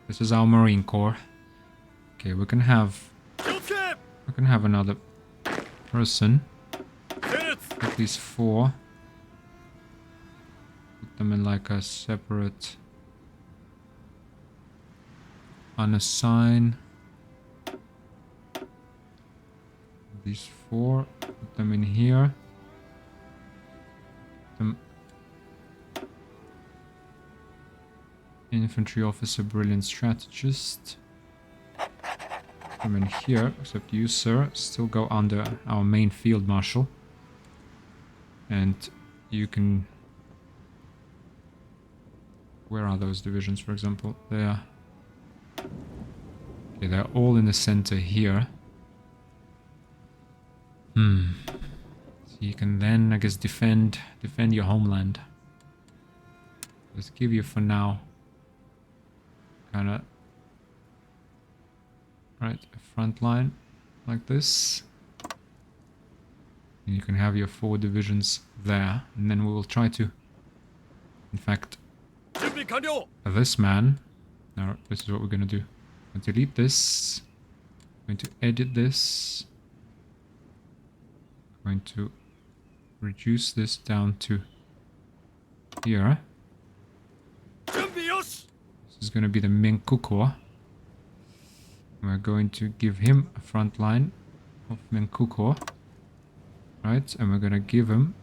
This is our Marine Corps. Okay, we can have another person. At least 4. them in like a separate unassign. These 4, put them in here. Infantry officer, brilliant strategist. Come in here, except you, sir, still go under our main field marshal. And you can... Where are those divisions, for example? They are... Okay, they're all in the center here. So you can then, I guess, defend your homeland. Let's give you for now... Kinda... Right, a front line like this. And you can have your 4 divisions there. And then we will try to... In fact... This man... Now, this is what we're gonna do. I'm going to delete this. I'm going to edit this. I'm going to reduce this down to here. This is going to be the Minkuko. We're going to give him a front line of Minkuko. Right, and we're going to give him...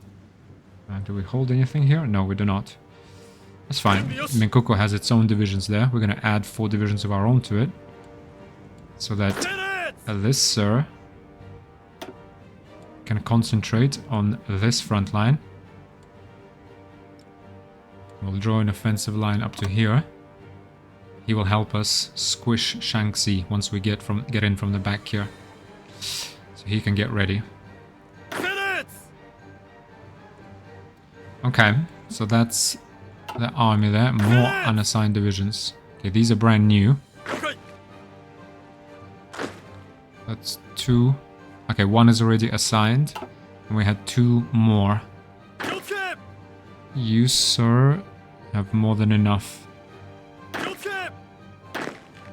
do we hold anything here? No, we do not. That's fine. Minkuko has its own divisions there. We're going to add 4 divisions of our own to it. So that this, sir, can concentrate on this front line. We'll draw an offensive line up to here. He will help us squish Shaanxi once we get in from the back here. So he can get ready. Okay, so that's the army there. More unassigned divisions. Okay, these are brand new. That's 2. Okay, 1 is already assigned. And we had 2 more. You, sir, have more than enough.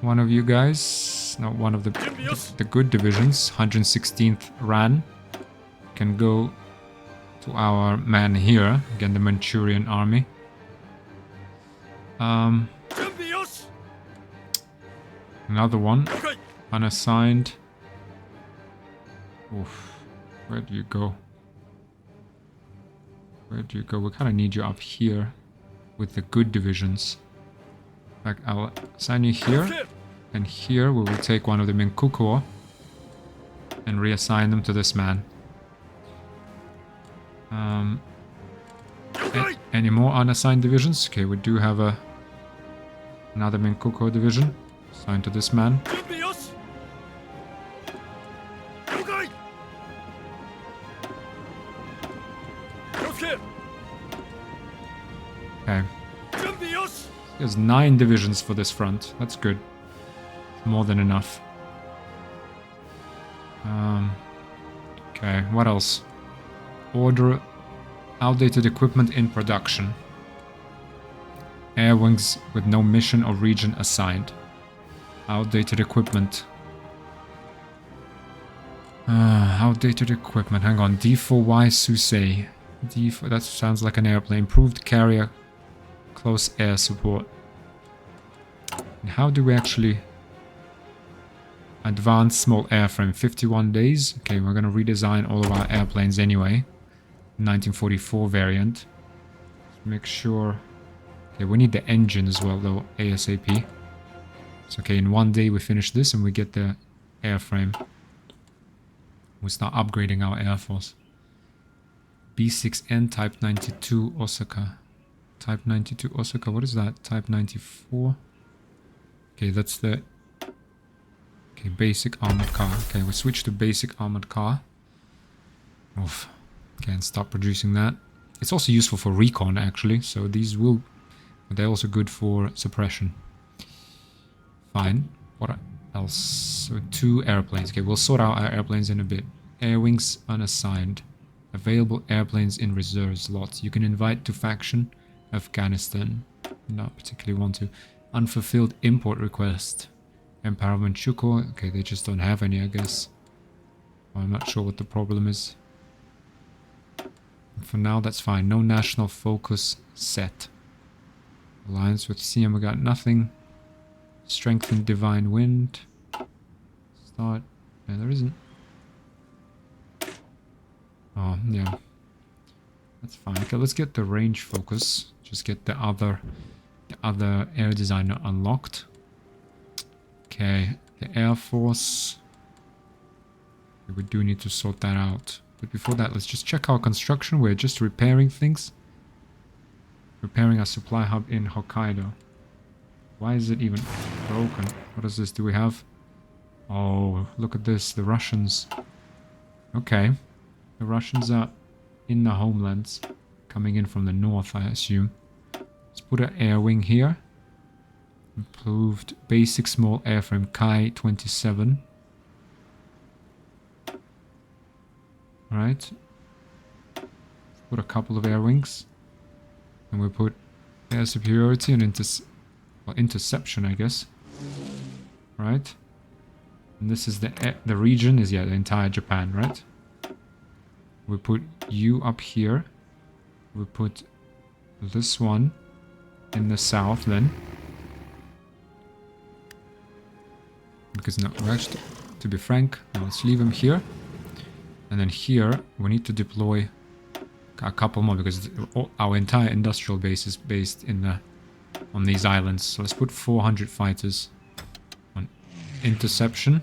One of you guys, not one of the good divisions, 116th Ran, can go to our man here, again the Manchurian army. Another one, unassigned. Oof, where do you go? Where do you go? We kind of need you up here with the good divisions. Like, I'll assign you here, and here we will take one of the Minkuko and reassign them to this man. Any more unassigned divisions? Okay, we do have another Minkuko division assigned to this man. Okay. There's 9 divisions for this front. That's good. More than enough. Okay, what else? Order outdated equipment in production. Air wings with no mission or region assigned. Outdated equipment. Outdated equipment. Hang on. D4Y Susei. D4. That sounds like an airplane. Improved carrier. Close air support. And how do we actually... Advanced small airframe. 51 days. Okay, we're going to redesign all of our airplanes anyway. 1944 variant. Let's make sure... Okay, we need the engine as well though. ASAP. It's okay, in 1 day we finish this and we get the airframe. We start upgrading our air force. B6N Type 92 Osaka. Type 92 Osaka, what is that? Type 94. Okay, that's the... Okay, basic armored car. Okay, we switch to basic armored car. Oof. Okay, and stop producing that. It's also useful for recon, actually. So these will... But they're also good for suppression. Fine. What else? So 2 airplanes. Okay, we'll sort out our airplanes in a bit. Air wings unassigned. Available airplanes in reserve slots. You can invite to faction Afghanistan. Not particularly want to. Unfulfilled import request. Empowerment Chuko. Okay, they just don't have any, I guess. Well, I'm not sure what the problem is. For now, that's fine. No national focus set. Alliance with Siam, we got nothing. Strengthen Divine Wind. Start. Yeah, there isn't. Oh, yeah. That's fine. Okay, let's get the range focus. Just get the other air designer unlocked. Okay, the Air Force. We do need to sort that out. But before that, let's just check our construction. We're just repairing things. Repairing our supply hub in Hokkaido. Why is it even broken? What is this? Do we have... Oh, look at this. The Russians. Okay. The Russians are in the homelands. Coming in from the north, I assume. Let's put an air wing here. Improved basic small airframe Kai 27. Right. Put a couple of air wings. And we put air superiority and interception, I guess. Right. And this is the region is, yeah, the entire Japan, right? We put you up here. We put this one in the south then. Because no, we're actually, to be frank, now let's leave him here. And then here, we need to deploy a couple more because our entire industrial base is based on these islands. So let's put 400 fighters on interception.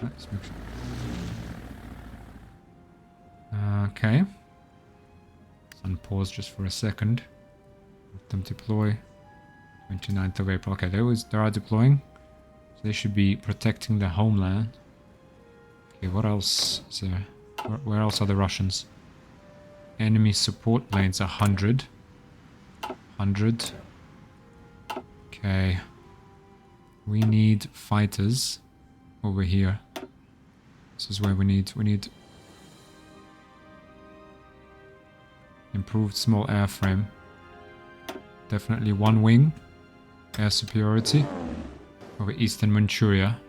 Let's make sure. Okay. Let's unpause just for a second. Let them deploy. 29th of April. Okay, they are deploying. So they should be protecting the homeland. Okay, what else is there? Where else are the Russians? Enemy support planes, 100. 100. Okay. We need fighters over here. This is where we need improved small airframe. Definitely one wing. Air superiority over Eastern Manchuria.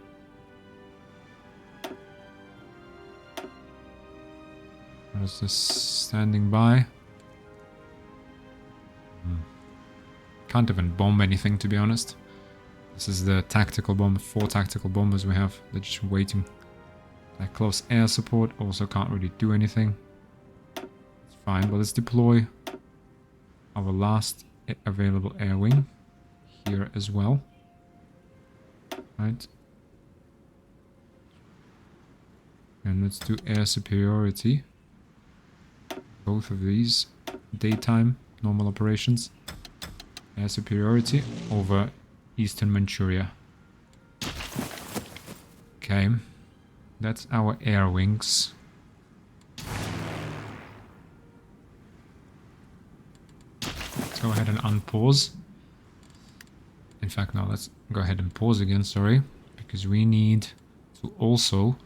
What is this? Standing by. Can't even bomb anything, to be honest. This is the tactical bomb. 4 tactical bombers we have. They're just waiting. That close air support also can't really do anything. It's fine, but let's deploy our last available air wing here as well. Right. And let's do air superiority. Both of these. Daytime, normal operations. Air superiority over Eastern Manchuria. Okay. That's our air wings. Let's go ahead and unpause. In fact, no, let's go ahead and pause again, sorry. Because we need to also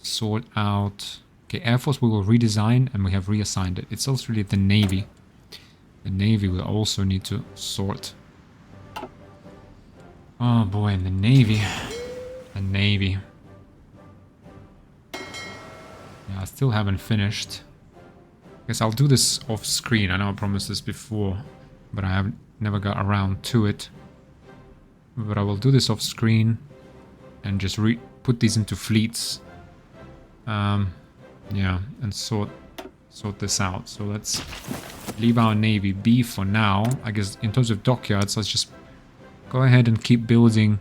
sort out... Okay, Air Force we will redesign and we have reassigned it. It's also really the Navy. The Navy will also need to sort. Oh boy, and the Navy. The Navy. Yeah, I still haven't finished. I guess I'll do this off screen. I know I promised this before, but I have never got around to it. But I will do this off screen and just put these into fleets. Yeah, and sort this out. So let's leave our Navy be for now. I guess in terms of dockyards, let's just go ahead and keep building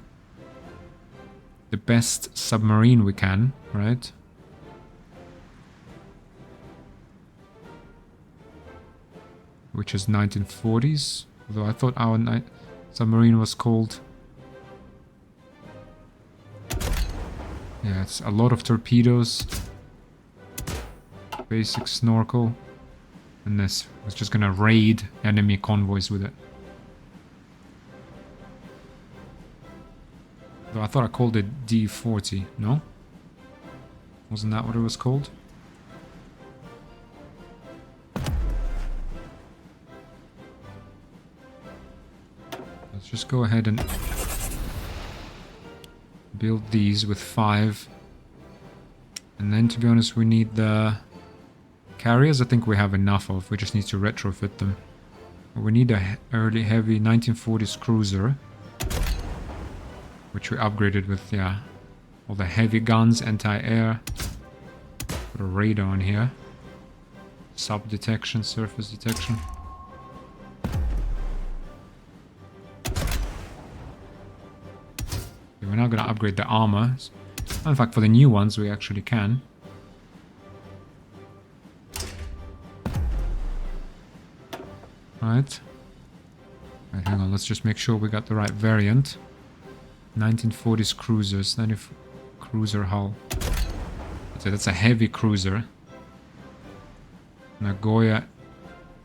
the best submarine we can, right? Which is 1940s. Although I thought our submarine was called... Yeah, it's a lot of torpedoes. Basic snorkel. And this was just gonna raid enemy convoys with it. Though I thought I called it D40, no? Wasn't that what it was called? Let's just go ahead and build these with 5. And then, to be honest, we need the carriers. I think we have enough of. We just need to retrofit them. We need a early heavy 1940s cruiser, which we upgraded with, yeah, all the heavy guns, anti-air. Put a radar on here. Sub detection, surface detection. Okay, we're now gonna upgrade the armor. In fact, for the new ones, we actually can. Right. Right, hang on, let's just make sure we got the right variant. 1940s cruisers, cruiser hull. So that's a heavy cruiser. Nagoya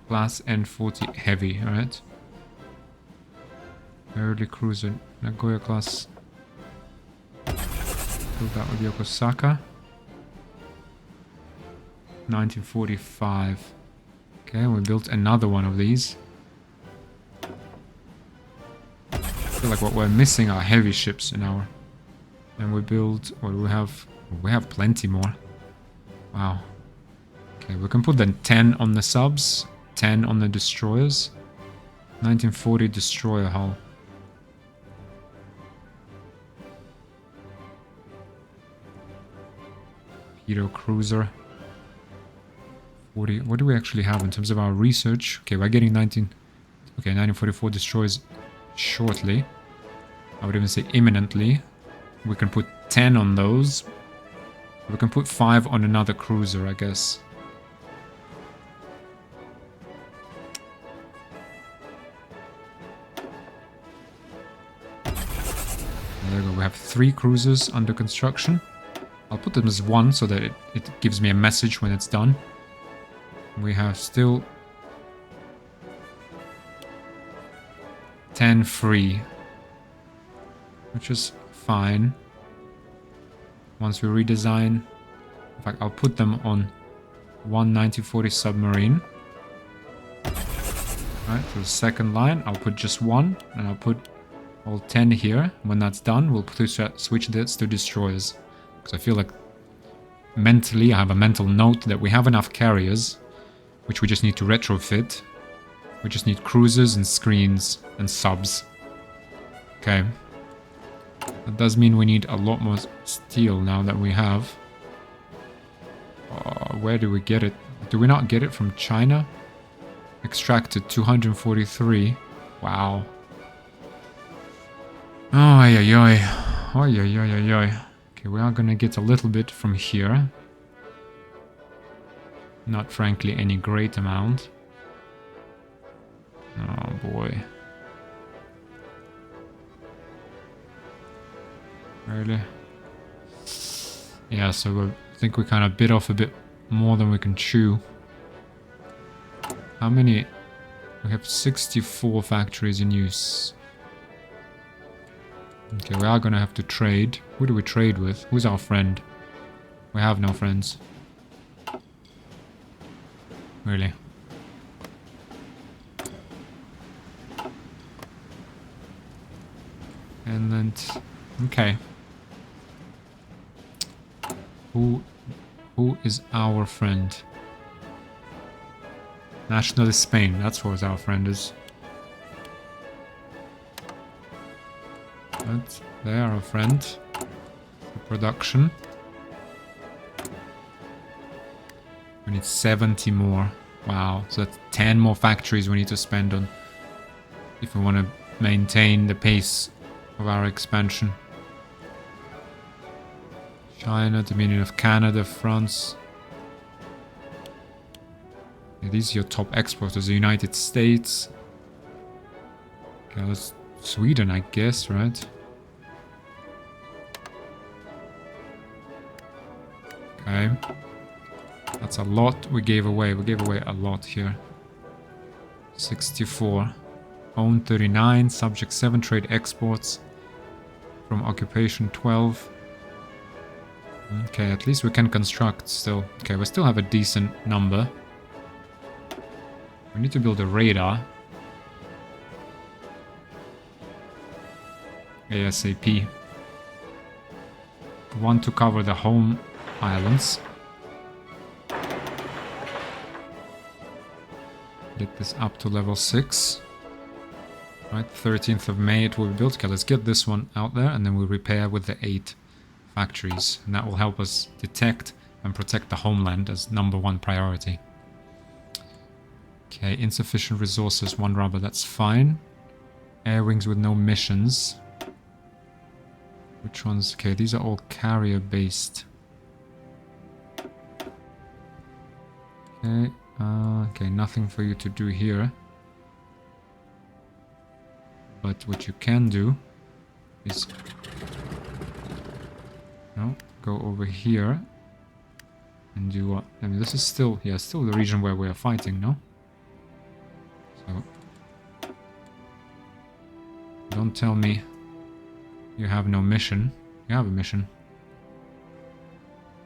class N40 heavy, alright? Early cruiser, Nagoya class. Built that with Yokosuka. 1945. Okay, we built another one of these. I feel like what we're missing are heavy ships in our... And we build... What do we have? We have plenty more. Wow. Okay, we can put then 10 on the subs, 10 on the destroyers. 1940 destroyer hull. Torpedo cruiser. 40. What do we actually have in terms of our research? Okay, we're getting 1944 destroyers shortly. I would even say imminently. We can put 10 on those. We can put 5 on another cruiser, I guess. There we go. We have 3 cruisers under construction. I'll put them as 1 so that it gives me a message when it's done. We have still 10 free, which is fine. Once we redesign, in fact, I'll put them on 1940 submarine. Right, so the second line, I'll put just 1, and I'll put all 10 here. When that's done, we'll switch this to destroyers. Because I feel like mentally, I have a mental note that we have enough carriers, which we just need to retrofit. We just need cruisers and screens and subs. Okay. That does mean we need a lot more steel now that we have. Where do we get it? Do we not get it from China? Extracted 243. Wow. Oh, ay, ay, ay. Oh, ay, ay, ay, ay. Okay, we are gonna get a little bit from here. Not frankly any great amount. Oh boy. Really? Yeah, so I think we kind of bit off a bit more than we can chew. How many? We have 64 factories in use. Okay, we are gonna have to trade. Who do we trade with? Who's our friend? We have no friends. Really? And then... Okay. Who is our friend? Nationalist Spain. That's what our friend is. But they are a friend. For production. We need 70 more. Wow. So that's 10 more factories we need to spend on if we want to maintain the pace of our expansion. China, Dominion of Canada, France. Yeah, these are your top exporters. The United States. Okay, that's Sweden, I guess, right? Okay. That's a lot we gave away. We gave away a lot here. 64. Own 39. Subject 7. Trade exports. From occupation 12. Okay, at least we can construct still. Okay, we still have a decent number. We need to build a radar. ASAP. One to cover the home islands. Get this up to level 6. Right, 13th of May it will be built. Okay, let's get this one out there and then we'll repair with the 8 factories. And that will help us detect and protect the homeland as #1 priority. Okay, insufficient resources, 1 rubber, that's fine. Air wings with no missions. Which ones? Okay, these are all carrier based. Okay, okay, nothing for you to do here. But what you can do is go over here and do what? I mean, this is still, yeah, still the region where we are fighting, no? So don't tell me you have no mission. You have a mission.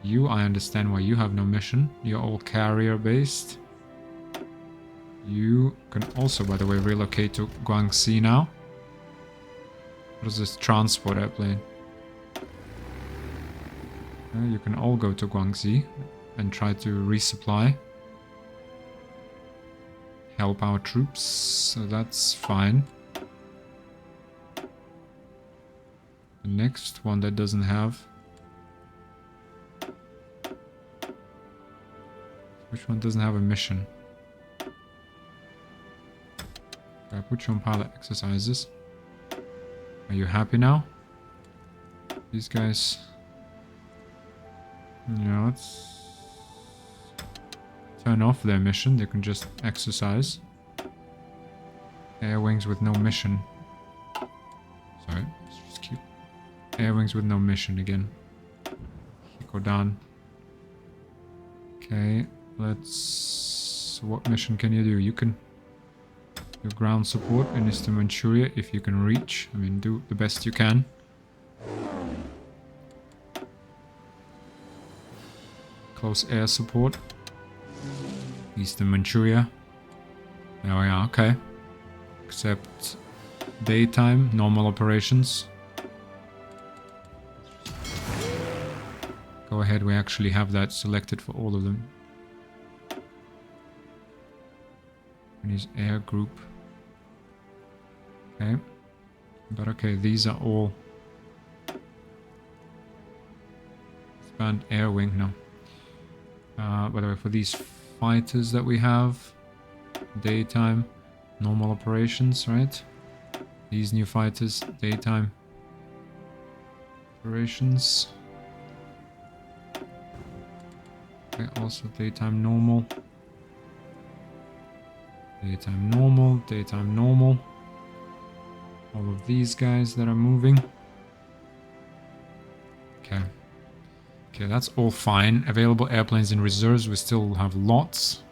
You, I understand why you have no mission. You're all carrier based. You can also, by the way, relocate to Guangxi now. What is this transport airplane? You can all go to Guangxi and try to resupply. Help our troops, so that's fine. The next one that doesn't have... Which one doesn't have a mission? Okay, put you on pilot exercises. Are you happy now? These guys... Yeah, let's turn off their mission. They can just exercise. Air wings with no mission. Sorry, let's just keep... Air wings with no mission again. Go down. Okay, let's... What mission can you do? You can do ground support in Eastern Manchuria if you can reach. I mean, do the best you can. Close air support. Eastern Manchuria. There we are, okay. Except daytime, normal operations. Go ahead, we actually have that selected for all of them. Chinese air group. Okay. But okay, these are all... Expand air wing, no. By the way, for these fighters that we have, daytime, normal operations, right? These new fighters, daytime operations. Okay, also daytime normal. Daytime normal, daytime normal. All of these guys that are moving. Okay. Okay, that's all fine. Available airplanes in reserves, we still have lots.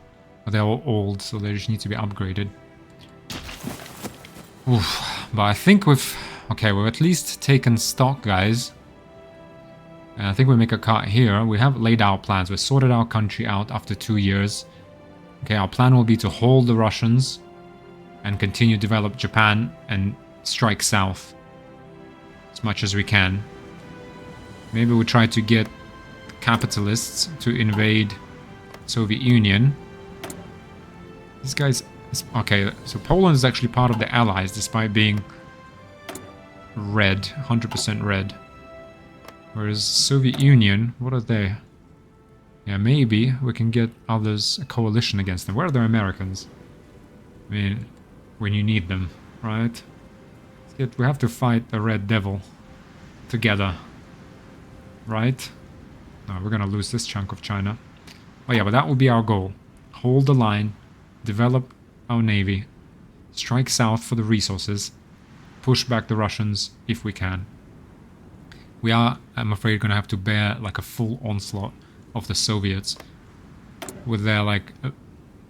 But they're all old, so they just need to be upgraded. Oof. But I think we've... Okay, we've at least taken stock, guys. And I think we make a cut here. We have laid out plans. We sorted our country out after 2 years. Okay, our plan will be to hold the Russians and continue to develop Japan and strike south as much as we can. Maybe we try to get capitalists to invade Soviet Union. These guys... Okay, so Poland is actually part of the Allies despite being red, 100% red. Whereas Soviet Union, what are they? Yeah, maybe we can get others, a coalition against them. Where are the Americans? I mean, when you need them, right? We have to fight the Red Devil together, right? No, we're gonna lose this chunk of China. Oh yeah, but that will be our goal. Hold the line, develop our navy, strike south for the resources, push back the Russians if we can. We are, I'm afraid, gonna have to bear like a full onslaught of the Soviets with their like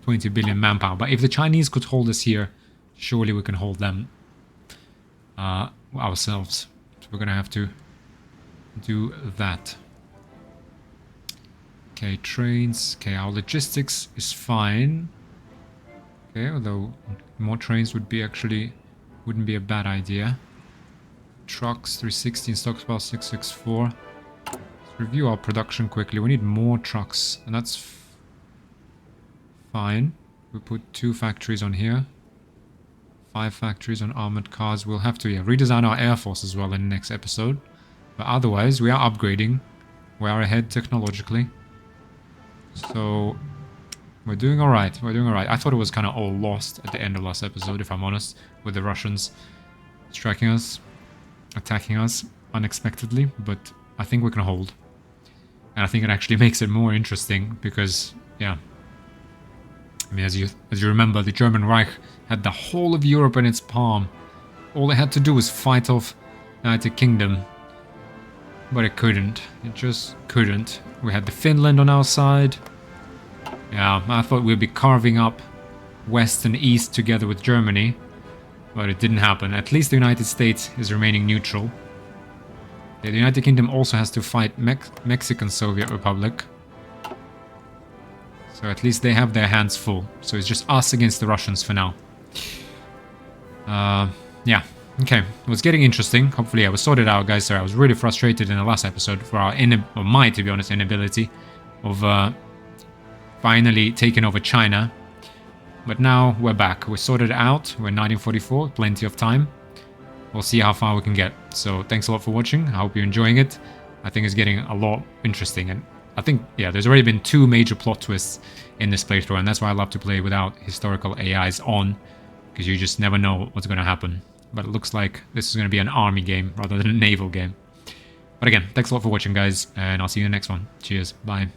20 billion manpower. But if the Chinese could hold us here, surely we can hold them ourselves. So we're gonna have to do that. Okay, trains. Okay, our logistics is fine. Okay, although more trains would be actually wouldn't be a bad idea. Trucks 316, stockpile 664. Let's review our production quickly. We need more trucks, and that's fine. We put 2 factories on here. 5 factories on armored cars. We'll have to redesign our air force as well in the next episode. But otherwise, we are upgrading. We are ahead technologically. So, we're doing alright. We're doing alright. I thought it was kind of all lost at the end of last episode, if I'm honest, with the Russians striking us, attacking us unexpectedly. But I think we can hold. And I think it actually makes it more interesting because, yeah. I mean, as you remember, the German Reich had the whole of Europe in its palm. All it had to do was fight off the United Kingdom. But it couldn't. It just couldn't. We had the Finland on our side. Yeah, I thought we'd be carving up West and East together with Germany. But it didn't happen. At least the United States is remaining neutral. The United Kingdom also has to fight Mexican Soviet Republic. So at least they have their hands full. So it's just us against the Russians for now. Yeah. Okay. It was getting interesting. Hopefully I was sorted out, guys. Sorry, I was really frustrated in the last episode for our my, to be honest, inability of finally taking over China. But now we're back. We're sorted out. We're 1944. Plenty of time. We'll see how far we can get. So thanks a lot for watching. I hope you're enjoying it. I think it's getting a lot interesting. And I think, yeah, there's already been 2 major plot twists in this playthrough. And that's why I love to play without historical AIs on. Because you just never know what's going to happen. But it looks like this is going to be an army game rather than a naval game. But again, thanks a lot for watching, guys. And I'll see you in the next one. Cheers. Bye.